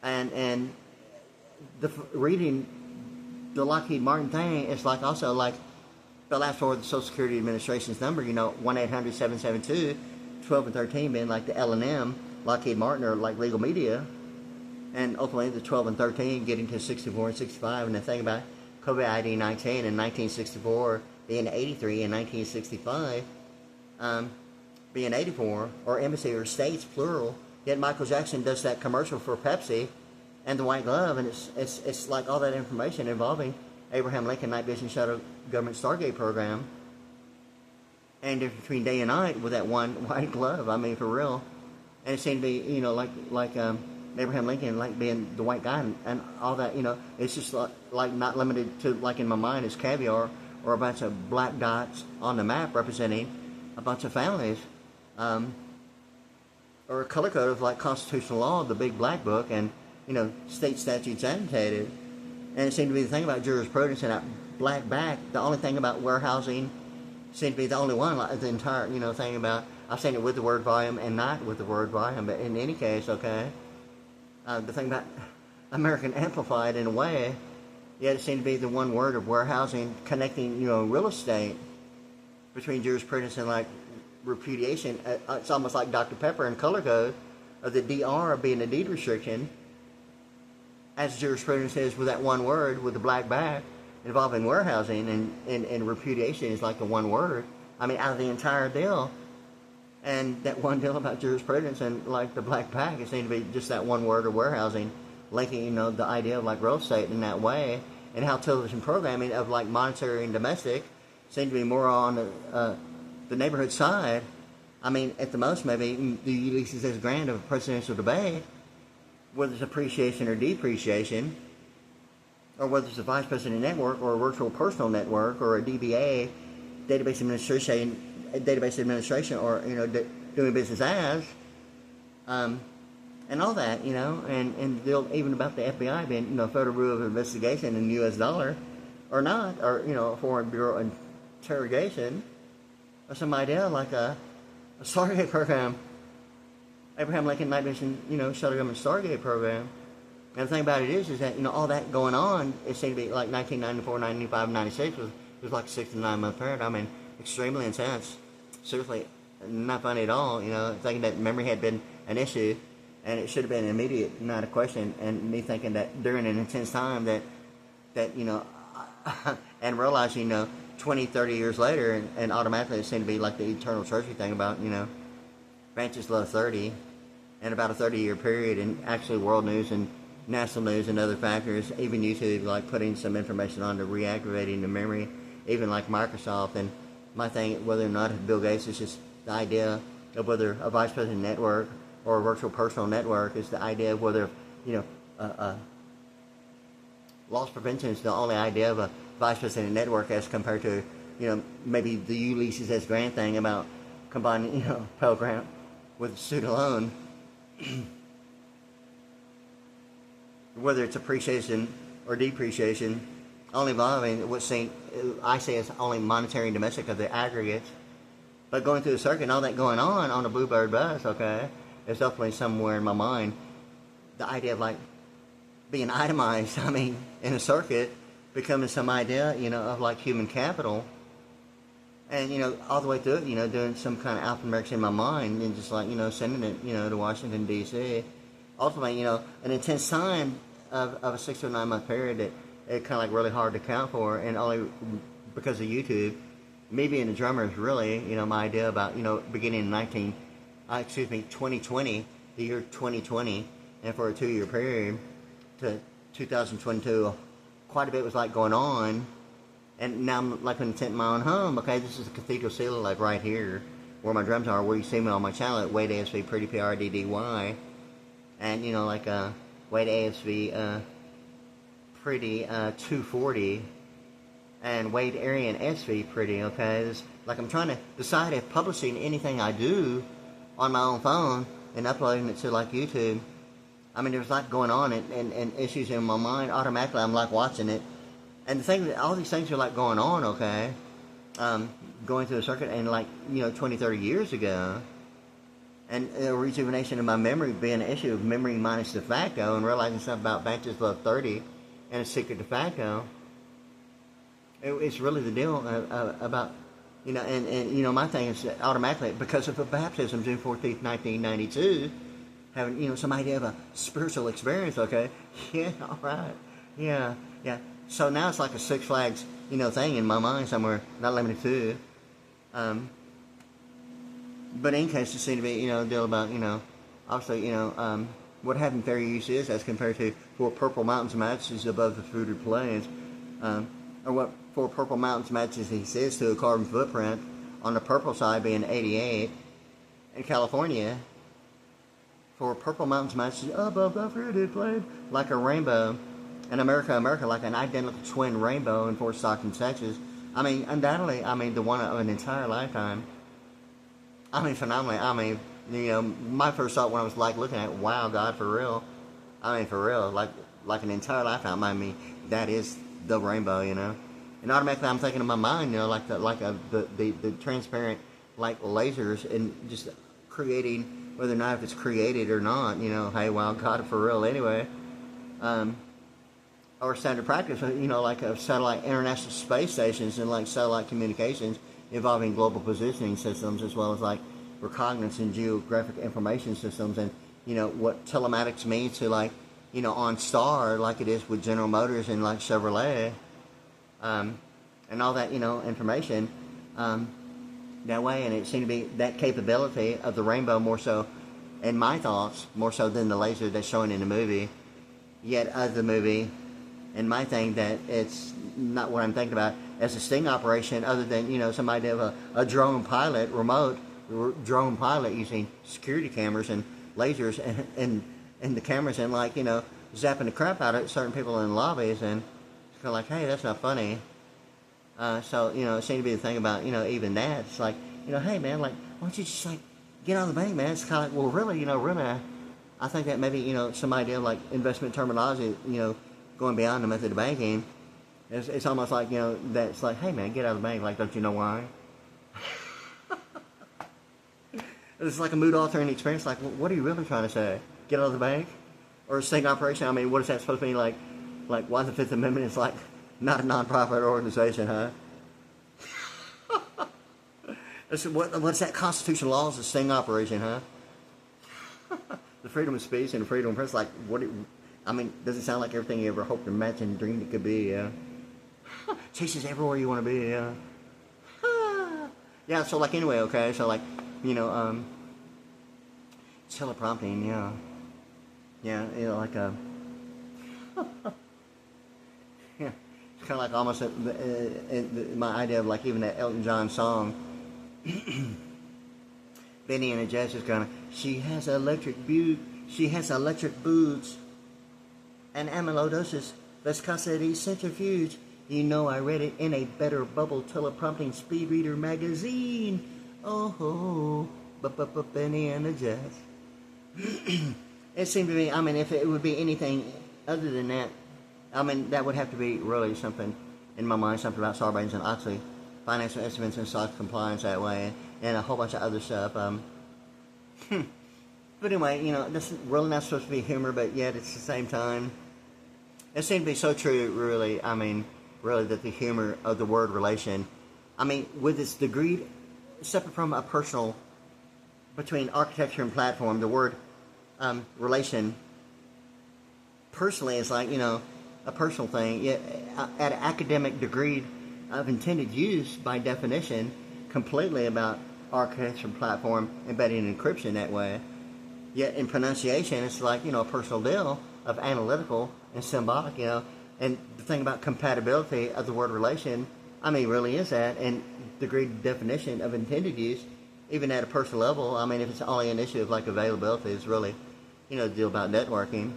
and reading the Lockheed Martin thing, it's like also like the last 4 of the Social Security Administration's number, you know, 1-800-772-12 and 13 being like the L&M, Lockheed Martin, or like legal media, and ultimately the 12 and 13 getting to 64 and 65, and the thing about COVID-19 in 1964 being 83 in 1965, being 84, or embassy or states plural. Yet Michael Jackson does that commercial for Pepsi and the white glove, and it's like all that information involving Abraham Lincoln Night Vision Shuttle Government Stargate program, and difference between day and night with that one white glove. I mean, for real. And it seemed to be, you know, like Abraham Lincoln, like being the white guy, and all that, you know, it's just like not limited to, like in my mind, it's caviar or a bunch of black dots on the map representing a bunch of families, or a color code of like constitutional law, the big black book, and, you know, state statutes annotated. And it seemed to be the thing about jurisprudence and that black back, the only thing about warehousing seemed to be the only one, like the entire, you know, thing about, I've seen it with the word volume and not with the word volume, but in any case, okay. The thing about American Amplified, in a way, yet it seemed to be the one word of warehousing connecting, you know, real estate between jurisprudence and like repudiation. It's almost like DRPepper and color code of the DR being a deed restriction, as jurisprudence is with that one word with the black back involving warehousing, and repudiation is like the one word. I mean, out of the entire deal. And that one deal about jurisprudence and like the black pack, it seemed to be just that one word of warehousing, linking, you know, the idea of like real estate in that way, and how television programming of like monetary and domestic seemed to be more on the neighborhood side. I mean, at the most, maybe the Ulysses S. Grant of a presidential debate, whether it's appreciation or depreciation, or whether it's a vice president network or a virtual personal network or a DBA, database administration, or doing business as, and all that, and even about the FBI being Federal Bureau of Investigation in U.S. dollar, or not, or Foreign Bureau interrogation, or some idea like a Stargate program. Abraham Lincoln might mention, shuttle government Stargate program. And the thing about it is that, all that going on, it seemed to be like 1994, 95, 96 was like a 6 to 9 month period. I mean, extremely intense. Seriously, not funny at all, thinking that memory had been an issue, and it should have been immediate, not a question. And me thinking that during an intense time that and realizing, 20, 30 years later, and automatically it seemed to be like the eternal churchy thing about, branches love 30, and about a 30-year period, and actually world news and national news and other factors, even YouTube, like putting some information on to reactivating the memory, even like Microsoft. And my thing, whether or not Bill Gates is just the idea of whether a vice president network or a virtual personal network is the idea of whether, loss prevention is the only idea of a vice president network as compared to, maybe the Ulysses S. Grant thing about combining, Pell Grant with student loan. Whether it's appreciation or depreciation, only involving what I say is only monetary and domestic of the aggregates. But going through the circuit and all that going on the Bluebird bus, okay, is definitely somewhere in my mind the idea of like being itemized, in a circuit, becoming some idea, of like human capital. And, all the way through it, doing some kind of alphanumerics in my mind and just like, sending it, to Washington, D.C. Ultimately, an intense time of a 6 to 9 month period that it kind of like really hard to count for, and only because of YouTube. Me being a drummer is really, my idea about, beginning in 2020, the year 2020, and for a 2-year period to 2022, quite a bit was like going on. And now I'm like content in my own home. Okay, this is a cathedral ceiling like right here where my drums are, where you see me on my channel at WadeArianSVPriddy, P-R-D-D-Y. And, like WadeArianSVPriddy 240 and WadeArianSVPriddy, okay? It's like I'm trying to decide if publishing anything I do on my own phone and uploading it to like YouTube. There's a lot going on and issues in my mind. Automatically, I'm like watching it. And the thing that all these things are like going on, okay? Going through a circuit and like, 20, 30 years ago. And a rejuvenation of my memory being an issue of memory minus de facto, and realizing stuff about Batches Love 30 and a secret de facto. It's really the deal about, my thing is automatically, because of a baptism, June 14th, 1992, having, some idea of a spiritual experience, okay? Yeah, all right. Yeah. So now it's like a Six Flags, thing in my mind somewhere, not limited to. But in case it seemed to be, a deal about, obviously, what Heaven Fairy use is as compared to Four Purple Mountains matches above the fruited plains, or what Four Purple Mountains matches he says to a carbon footprint on the purple side being 88 in California. Four Purple Mountains matches above the fruited plains like a rainbow. In America, like an identical twin rainbow in Fort Stockton, Texas. Undoubtedly, the one of an entire lifetime. Phenomenally. My first thought when I was like looking at it, wow, God, for real. For real, like an entire lifetime. That is the rainbow, And automatically, I'm thinking in my mind, like the transparent, like lasers, and just creating, whether or not if it's created or not, hey, wow, God, for real, anyway. Or standard practice, like a satellite international space stations and like satellite communications involving global positioning systems, as well as like recognizance and geographic information systems, and what telematics means to like on Star, like it is with General Motors and like Chevrolet, and all that information that way. And it seemed to be that capability of the rainbow more so, in my thoughts, more so than the laser that's showing in the movie. Yet of the movie. And my thing that it's not what I'm thinking about as a sting operation, other than some idea of a drone pilot, remote drone pilot using security cameras and lasers and and the cameras and like, you know, zapping the crap out of certain people in lobbies, and it's kind of like, hey, that's not funny. So, you know, it seemed to be the thing about, you know, even that. It's like, you know, hey, man, like, why don't you just, like, get out of the bank, man? It's kind of like, well, really, you know, really, I think that maybe, you know, some idea of, like, investment terminology, you know, going beyond the method of banking, it's almost like, you know, that's like, hey, man, get out of the bank. Like, don't you know why? It's like a mood-altering experience. Like, what are you really trying to say? Get out of the bank? Or a sting operation? I mean, what is that supposed to mean? Like why the Fifth Amendment is, like, not a non-profit organization, huh? What's that constitutional law is a sting operation, huh? The freedom of speech and the freedom of press, like, does it sound like everything you ever hoped, imagined, dreamed it could be, yeah? Chases everywhere you want to be, yeah? Yeah, so, like, anyway, okay, so, like, you know, teleprompting, yeah. Yeah, you know, like, yeah, it's kind of like almost my idea of, like, even that Elton John song, Benny and the Jets is gonna, she has electric boots, and amyloidosis, viscosity centrifuge. You know I read it in a better bubble teleprompting speed reader magazine. Oh, Benny and the Jets. It seemed to me, I mean, if it would be anything other than that, I mean, that would have to be really something, in my mind, something about Sarbanes-Oxley, financial estimates and SOX compliance that way, and a whole bunch of other stuff. But anyway, you know, this is really not supposed to be humor, but yet it's the same time. It seemed to be so true, really, I mean, really, that the humor of the word relation, I mean, with its degree, separate from a personal, between architecture and platform, the word relation, personally, is like, you know, a personal thing. Yet, at an academic degree of intended use, by definition, completely about architecture and platform, embedding encryption that way. Yet, in pronunciation, it's like, you know, a personal deal of analytical and symbolic, you know. And the thing about compatibility of the word relation, I mean, really is that, and degree definition of intended use, even at a personal level. I mean, if it's only an issue of, like, availability, it's really, you know, the deal about networking.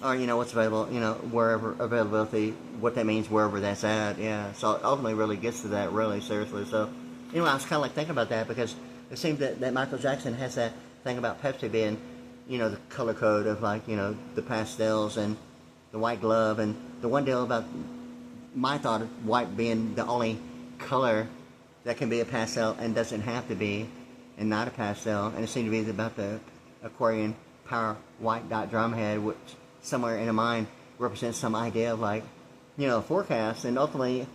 Or, you know, what's available, you know, wherever availability, what that means wherever that's at, yeah. So it ultimately really gets to that, really, seriously. So, anyway, I was kind of, like, thinking about that, because it seems that Michael Jackson has that thing about Pepsi being, you know, the color code of, like, you know, the pastels and the white glove, and the one deal about my thought of white being the only color that can be a pastel and doesn't have to be, and not a pastel, and it seemed to be about the Aquarian power white dot drumhead, which somewhere in the mind represents some idea of, like, you know, forecast, and ultimately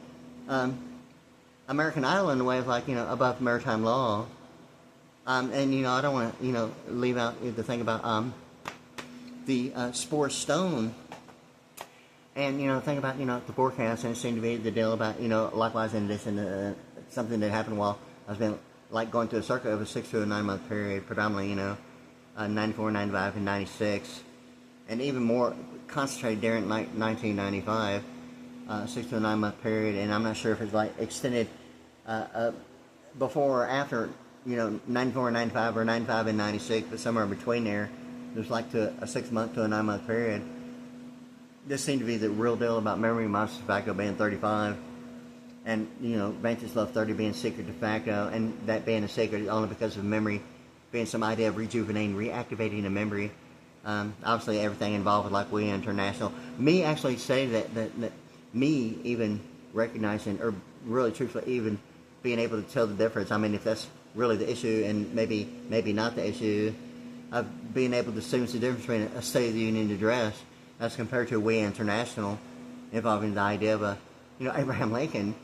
American Idol in the way of, like, you know, above maritime law. And, you know, I don't want to, you know, leave out the thing about the spore stone. And, you know, think about, you know, the forecast, and it seemed to be the deal about, you know, likewise in addition, something that happened while I was been, like, going through a circuit of a 6 to a 9 month period, predominantly, you know, 94, 95, and 96, and even more concentrated during, like, 1995, 6 to a 9 month period, and I'm not sure if it's, like, extended before or after, you know, 94 and 95, or 95 and 96, but somewhere in between there, there's, like, to a 6 month to a 9 month period. This seemed to be the real deal about memory monster tobacco being 35, and, you know, Vantage Love 30 being secret de facto, and that being a secret only because of memory being some idea of rejuvenating, reactivating a memory. Obviously, everything involved with, like, We International. Me actually say that me even recognizing, or really truthfully even being able to tell the difference, I mean, if that's really the issue, and maybe not the issue, of being able to distinguish the difference between a State of the Union address as compared to a We International, involving the idea of a, you know, Abraham Lincoln,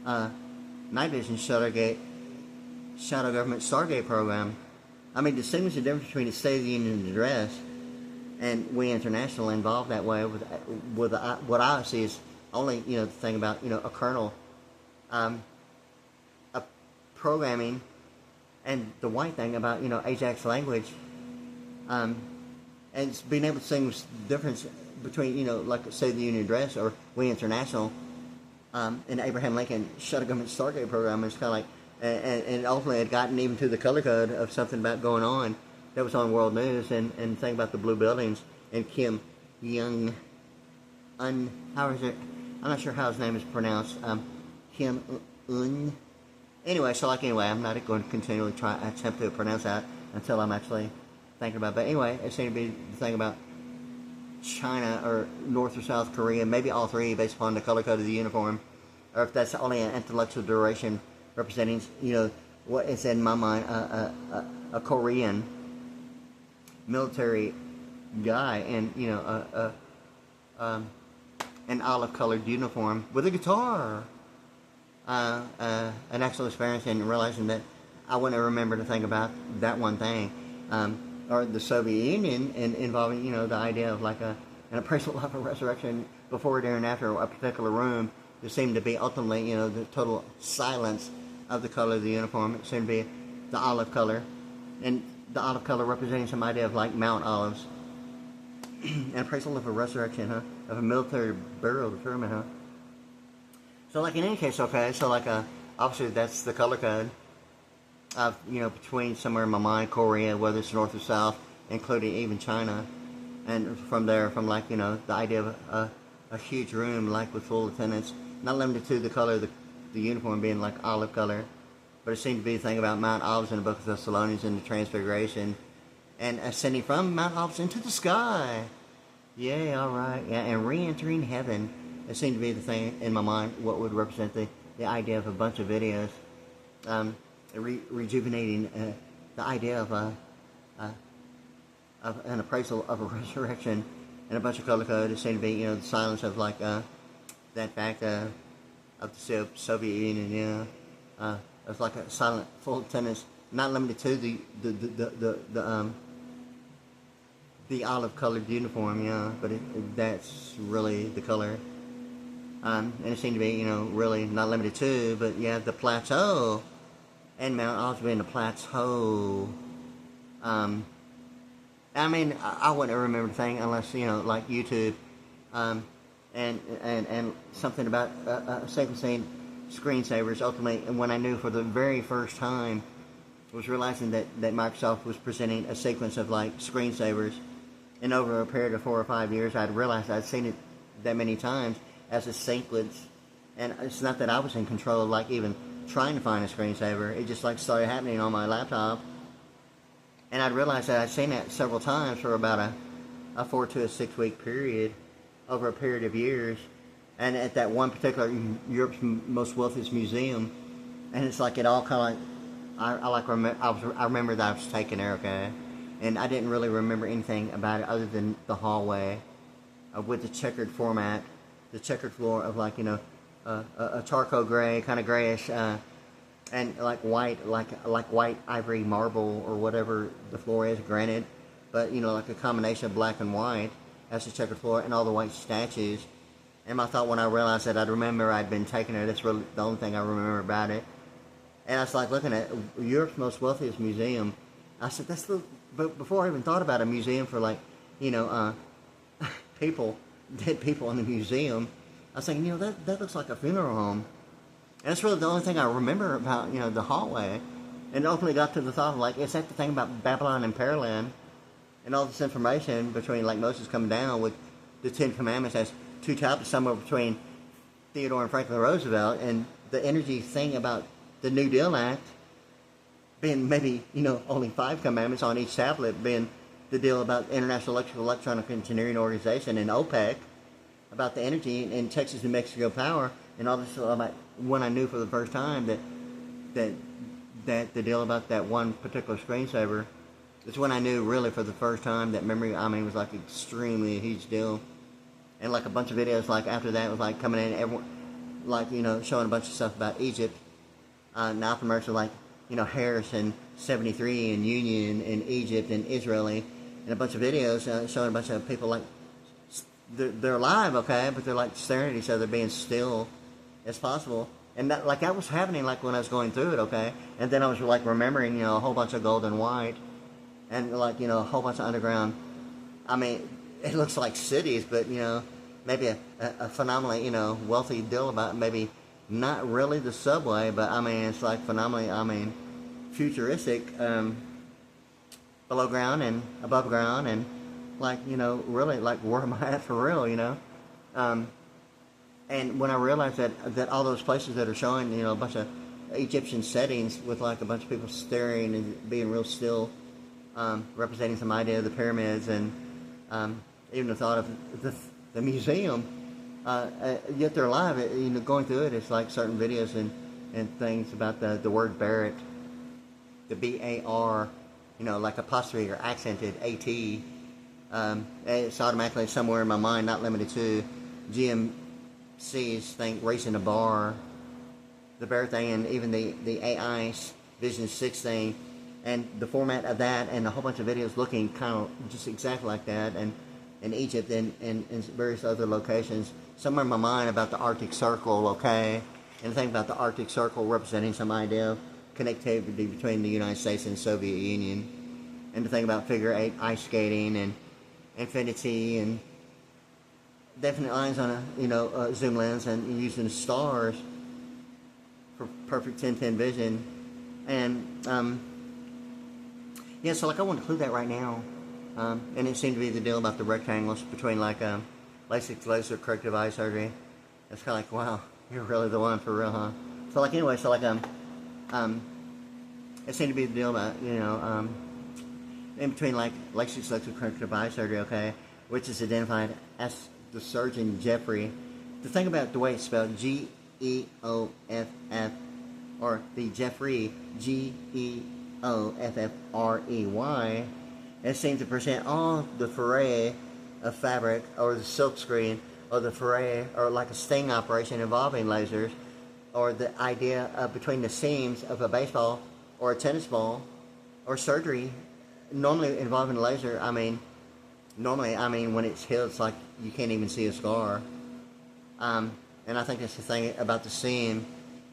Night Vision Shadow Government Stargate program. I mean, distinguish the difference between a State of the Union address and We International involved that way with what I see is only, you know, the thing about, you know, a kernel, a programming, and the white thing about, you know, Ajax language, and it's being able to distinguish the difference between, you know, like a State of the Union address or We International, and Abraham Lincoln Shadow Government Stargate program. It's kind of like, and ultimately it gotten even to the color code of something about going on that was on world news, and think about the blue buildings, and Kim Young Un, how is it? I'm not sure how his name is pronounced. Kim Un. Anyway, I'm not going to continually attempt to pronounce that until I'm actually thinking about it. But anyway, it seemed to be the thing about China or North or South Korea, maybe all three, based upon the color code of the uniform, or if that's only an intellectual duration representing, what is in my mind a Korean military guy in, an olive-colored uniform with a guitar. An actual experience, and realizing that I wouldn't remember to think about that one thing, or the Soviet Union, and involving, the idea of like an appraisal of a resurrection before, during, after a particular room. There seemed to be ultimately, the total silence of the color of the uniform. It seemed to be the olive color, and the olive color representing some idea of like Mount Olives. An appraisal of a resurrection, huh? Of a military burial determined, huh? So, like, in any case, okay, so, like, obviously that's the color code of, between somewhere in my mind, Korea, whether it's north or south, including even China. And from there, from, like, the idea of a huge room, like, with full attendance, not limited to the color of the uniform being, like, olive color, but it seemed to be the thing about Mount Olives in the Book of Thessalonians and the Transfiguration, and ascending from Mount Olives into the sky. Yay, all right, yeah, and re-entering heaven. It seemed to be the thing in my mind, what would represent the idea of a bunch of videos, rejuvenating the idea of an appraisal of a resurrection and a bunch of color code. It seemed to be, the silence of like that fact of the Soviet Union, of like a silent full attendance, not limited to the olive colored uniform, but that's really the color. And it seemed to be, really not limited to, but the plateau, and Mount Olives being the plateau. I mean, I wouldn't remember the thing unless, like YouTube, and something about sequencing screensavers. Ultimately, and when I knew for the very first time, was realizing that Microsoft was presenting a sequence of like screensavers, and over a period of 4 or 5 years, I'd realized I'd seen it that many times as a sequence, and it's not that I was in control of like even trying to find a screensaver. It just like started happening on my laptop, and I'd realized that I'd seen that several times for about a 4 to 6 week period over a period of years, and at that one particular Europe's most wealthiest museum, and it's like it all kind of like I remember that I was taking there, okay, and I didn't really remember anything about it other than the hallway with the checkered format. The checkered floor of like a charcoal gray, kind of grayish, and like white, like white ivory marble or whatever the floor is, granite, but like a combination of black and white as the checkered floor, and all the white statues. And my thought when I realized that I'd remember I'd been taking it. That's really the only thing I remember about it. And I was like looking at Europe's most wealthiest museum. I said but before I even thought about a museum for like dead people in the museum, I was thinking, that looks like a funeral home. And that's really the only thing I remember about, the hallway. And ultimately got to the thought of, like, is that the thing about Babylon and Pearland? And all this information between, like, Moses coming down with the 10 Commandments as two tablets somewhere between Theodore and Franklin Roosevelt, and the energy thing about the New Deal Act being maybe, only 5 commandments on each tablet, being the deal about International Electronic Engineering Organization and OPEC, about the energy in Texas, New Mexico power, and all this about when I knew for the first time that the deal about that one particular screensaver, it's when I knew really for the first time that memory, was like extremely a huge deal. And like a bunch of videos like after that was like coming in, everyone, like, showing a bunch of stuff about Egypt, now commercial like, Harrison 73 and Union and Egypt and Israeli, and a bunch of videos showing a bunch of people like they're alive, okay, but they're like staring at each other, being still as possible, and that was happening like when I was going through it, okay, and then I was like remembering a whole bunch of gold and white, and like a whole bunch of underground. It looks like cities, but maybe a phenomenally wealthy deal about maybe not really the subway, but it's like phenomenally futuristic. below ground and above ground, and like, really, like, where am I at for real, and when I realized that all those places that are showing, a bunch of Egyptian settings with like a bunch of people staring and being real still, representing some idea of the pyramids, and even the thought of the museum, yet they're alive. Going through it, it's like certain videos and things about the word Barrett, the B-A-R, like apostrophe or accented A-T. It's automatically somewhere in my mind, not limited to GMC's thing, racing a bar, the Barrett thing, and even the AI Vision 6 thing, and the format of that, and a whole bunch of videos looking kind of just exactly like that, and in Egypt and various other locations. Somewhere in my mind about the Arctic Circle, okay, and the thing about the Arctic Circle representing some idea of connectivity between the United States and the Soviet Union, and the thing about figure 8 ice skating and infinity, and definite lines on a zoom lens, and using the stars for perfect 10/10 vision. And yeah, so like I want to include that right now, and it seemed to be the deal about the rectangles between like LASIK laser corrective eye surgery. It's kind of like, wow, you're really the one for real, huh? So like anyway, so like it seemed to be the deal about in between like LASIK laser corrective eye surgery, okay, which is identified as the surgeon Jeffrey. The thing about the way it's spelled, G-E-O-F-F, or the Jeffrey, G-E-O-F-F-R-E-Y, it seems to present all the foray of fabric, or the silk screen, or the foray, or like a sting operation involving lasers, or the idea of between the seams of a baseball or a tennis ball, or surgery, normally involving a laser. Normally, when it's healed, it's like you can't even see a scar. And I think that's the thing about the seam,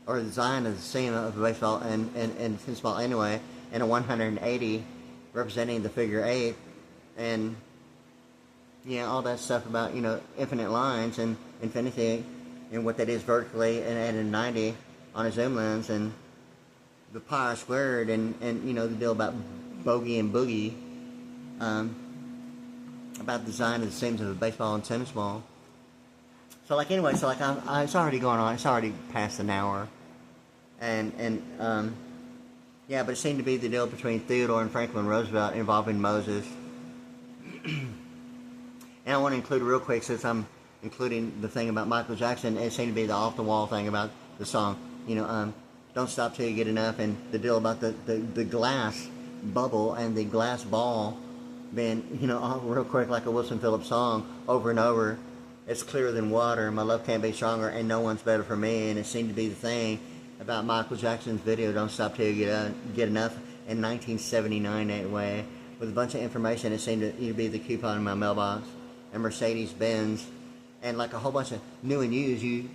or the design of the seam of a baseball and tennis ball anyway, and a 180 representing the figure 8, and all that stuff about, infinite lines and infinity, and what that is vertically, and adding 90 on a zoom lens, and the pi squared, and the deal about bogey and boogie, about the design of the seams of a baseball and tennis ball. So like anyway, so like it's already going on. It's already past an hour, and yeah, but it seemed to be the deal between Theodore and Franklin Roosevelt involving Moses. And I want to include real quick, since I'm including the thing about Michael Jackson, it seemed to be the off the wall thing about the song. Don't stop till you get enough, and the deal about the glass bubble and the glass ball being, all real quick, like a Wilson Phillips song over and over. It's clearer than water, my love can't be stronger, and no one's better for me. And it seemed to be the thing about Michael Jackson's video, Don't Stop Till You Get Enough, in 1979 that way, with a bunch of information. It seemed to be the coupon in my mailbox, and Mercedes-Benz, and like a whole bunch of new and used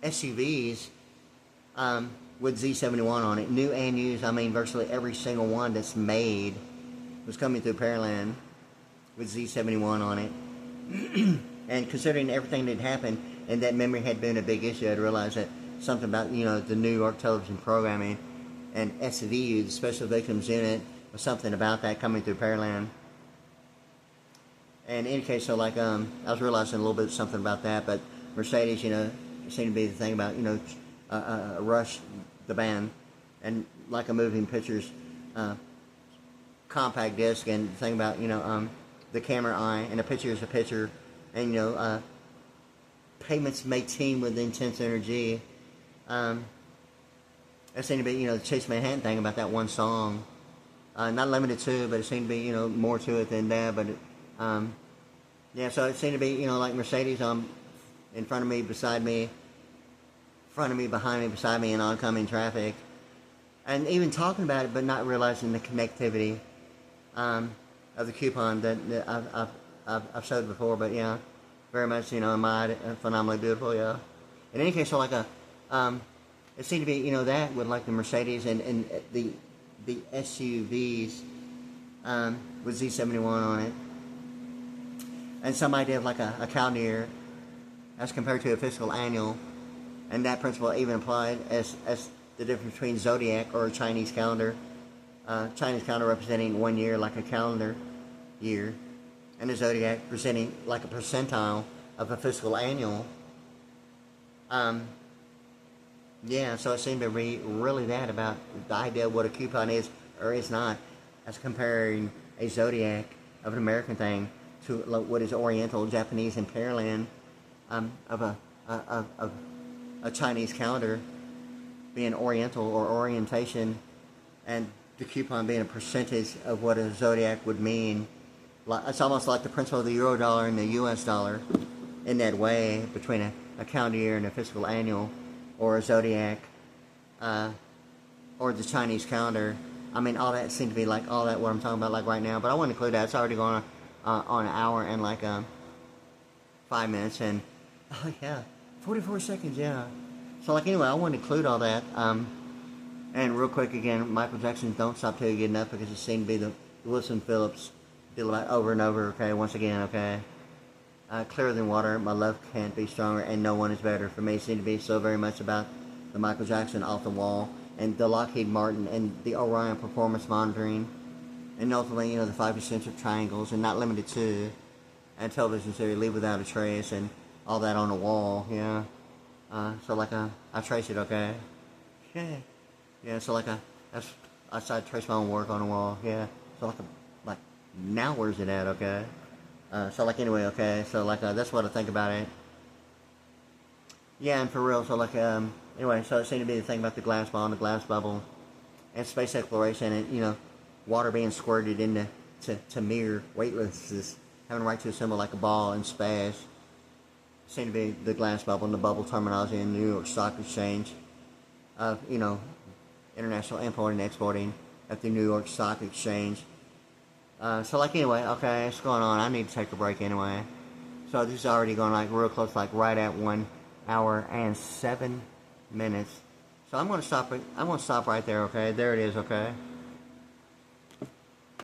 SUVs with Z71 on it, new and used. Virtually every single one that's made was coming through Pearland with Z71 on it. And considering everything that happened, and that memory had been a big issue, I'd realized that something about, the New York television programming and SVU, the Special Victims Unit, was something about that coming through Pearland. And in any case, so like, I was realizing a little bit something about that, but Mercedes, seemed to be the thing about, Rush, the band, and like a moving pictures, compact disc, and the thing about, the camera eye, and a picture is a picture, and, payments may team with intense energy. That seemed to be, the Chase Manhattan thing about that one song. Not limited to, but it seemed to be, more to it than that, but yeah, so it seemed to be, like Mercedes in front of me, beside me, behind me, beside me, in oncoming traffic, and even talking about it, but not realizing the connectivity of the coupon that I've showed before. But yeah, very much, admired, phenomenally beautiful. Yeah. In any case, so like it seemed to be, that with like the Mercedes and the SUVs with Z71 on it, and some idea of like a calendar as compared to a fiscal annual, and that principle even applied as the difference between zodiac or a Chinese calendar Chinese calendar representing 1 year like a calendar year, and the zodiac presenting like a percentile of a fiscal annual. Yeah, so it seemed to be really that about the idea of what a coupon is or is not, as comparing a zodiac of an American thing to what is Oriental, Japanese, and Pearland of a Chinese calendar being Oriental or orientation, and the coupon being a percentage of what a zodiac would mean. It's almost like the principle of the euro dollar and the US dollar in that way, between a calendar year and a fiscal annual, or a zodiac, or the Chinese calendar. I mean, all that seemed to be like all that what I'm talking about like right now, but I want to include that. It's already going on an hour and like 5 minutes, and oh yeah, 44 seconds, yeah. So like anyway, I want to include all that. And real quick again, Michael Jackson's "Don't Stop Till You Get Enough," because it seemed to be the Wilson Phillips deal about over and over. Okay, once again, okay. Clearer than water, my love can't be stronger, and no one is better. For me, it seemed to be so very much about the Michael Jackson Off the Wall, and the Lockheed Martin, and the Orion performance monitoring, and ultimately, you know, the 5 concentric triangles, and not limited to, and television series Leave Without a Trace, and all that on the wall, yeah. So like I trace it, okay? Yeah. Yeah, so like I started to trace my own work on the wall, yeah. So like now where's it at, okay? So like anyway, okay, so like that's what I think about it. Yeah, and for real, so like anyway, so it seemed to be the thing about the glass ball and the glass bubble, and space exploration, and you know, water being squirted into to mere weightlessness, having right to assemble like a ball in space. Seemed to be the glass bubble and the bubble terminology in the New York Stock Exchange of, you know, international importing and exporting at the New York Stock Exchange. So like anyway, okay, it's going on. I need to take a break anyway. So this is already going like real close, like right at 1 hour and 7 minutes. So I'm gonna stop it. I'm gonna stop right there. Okay, there it is. Okay.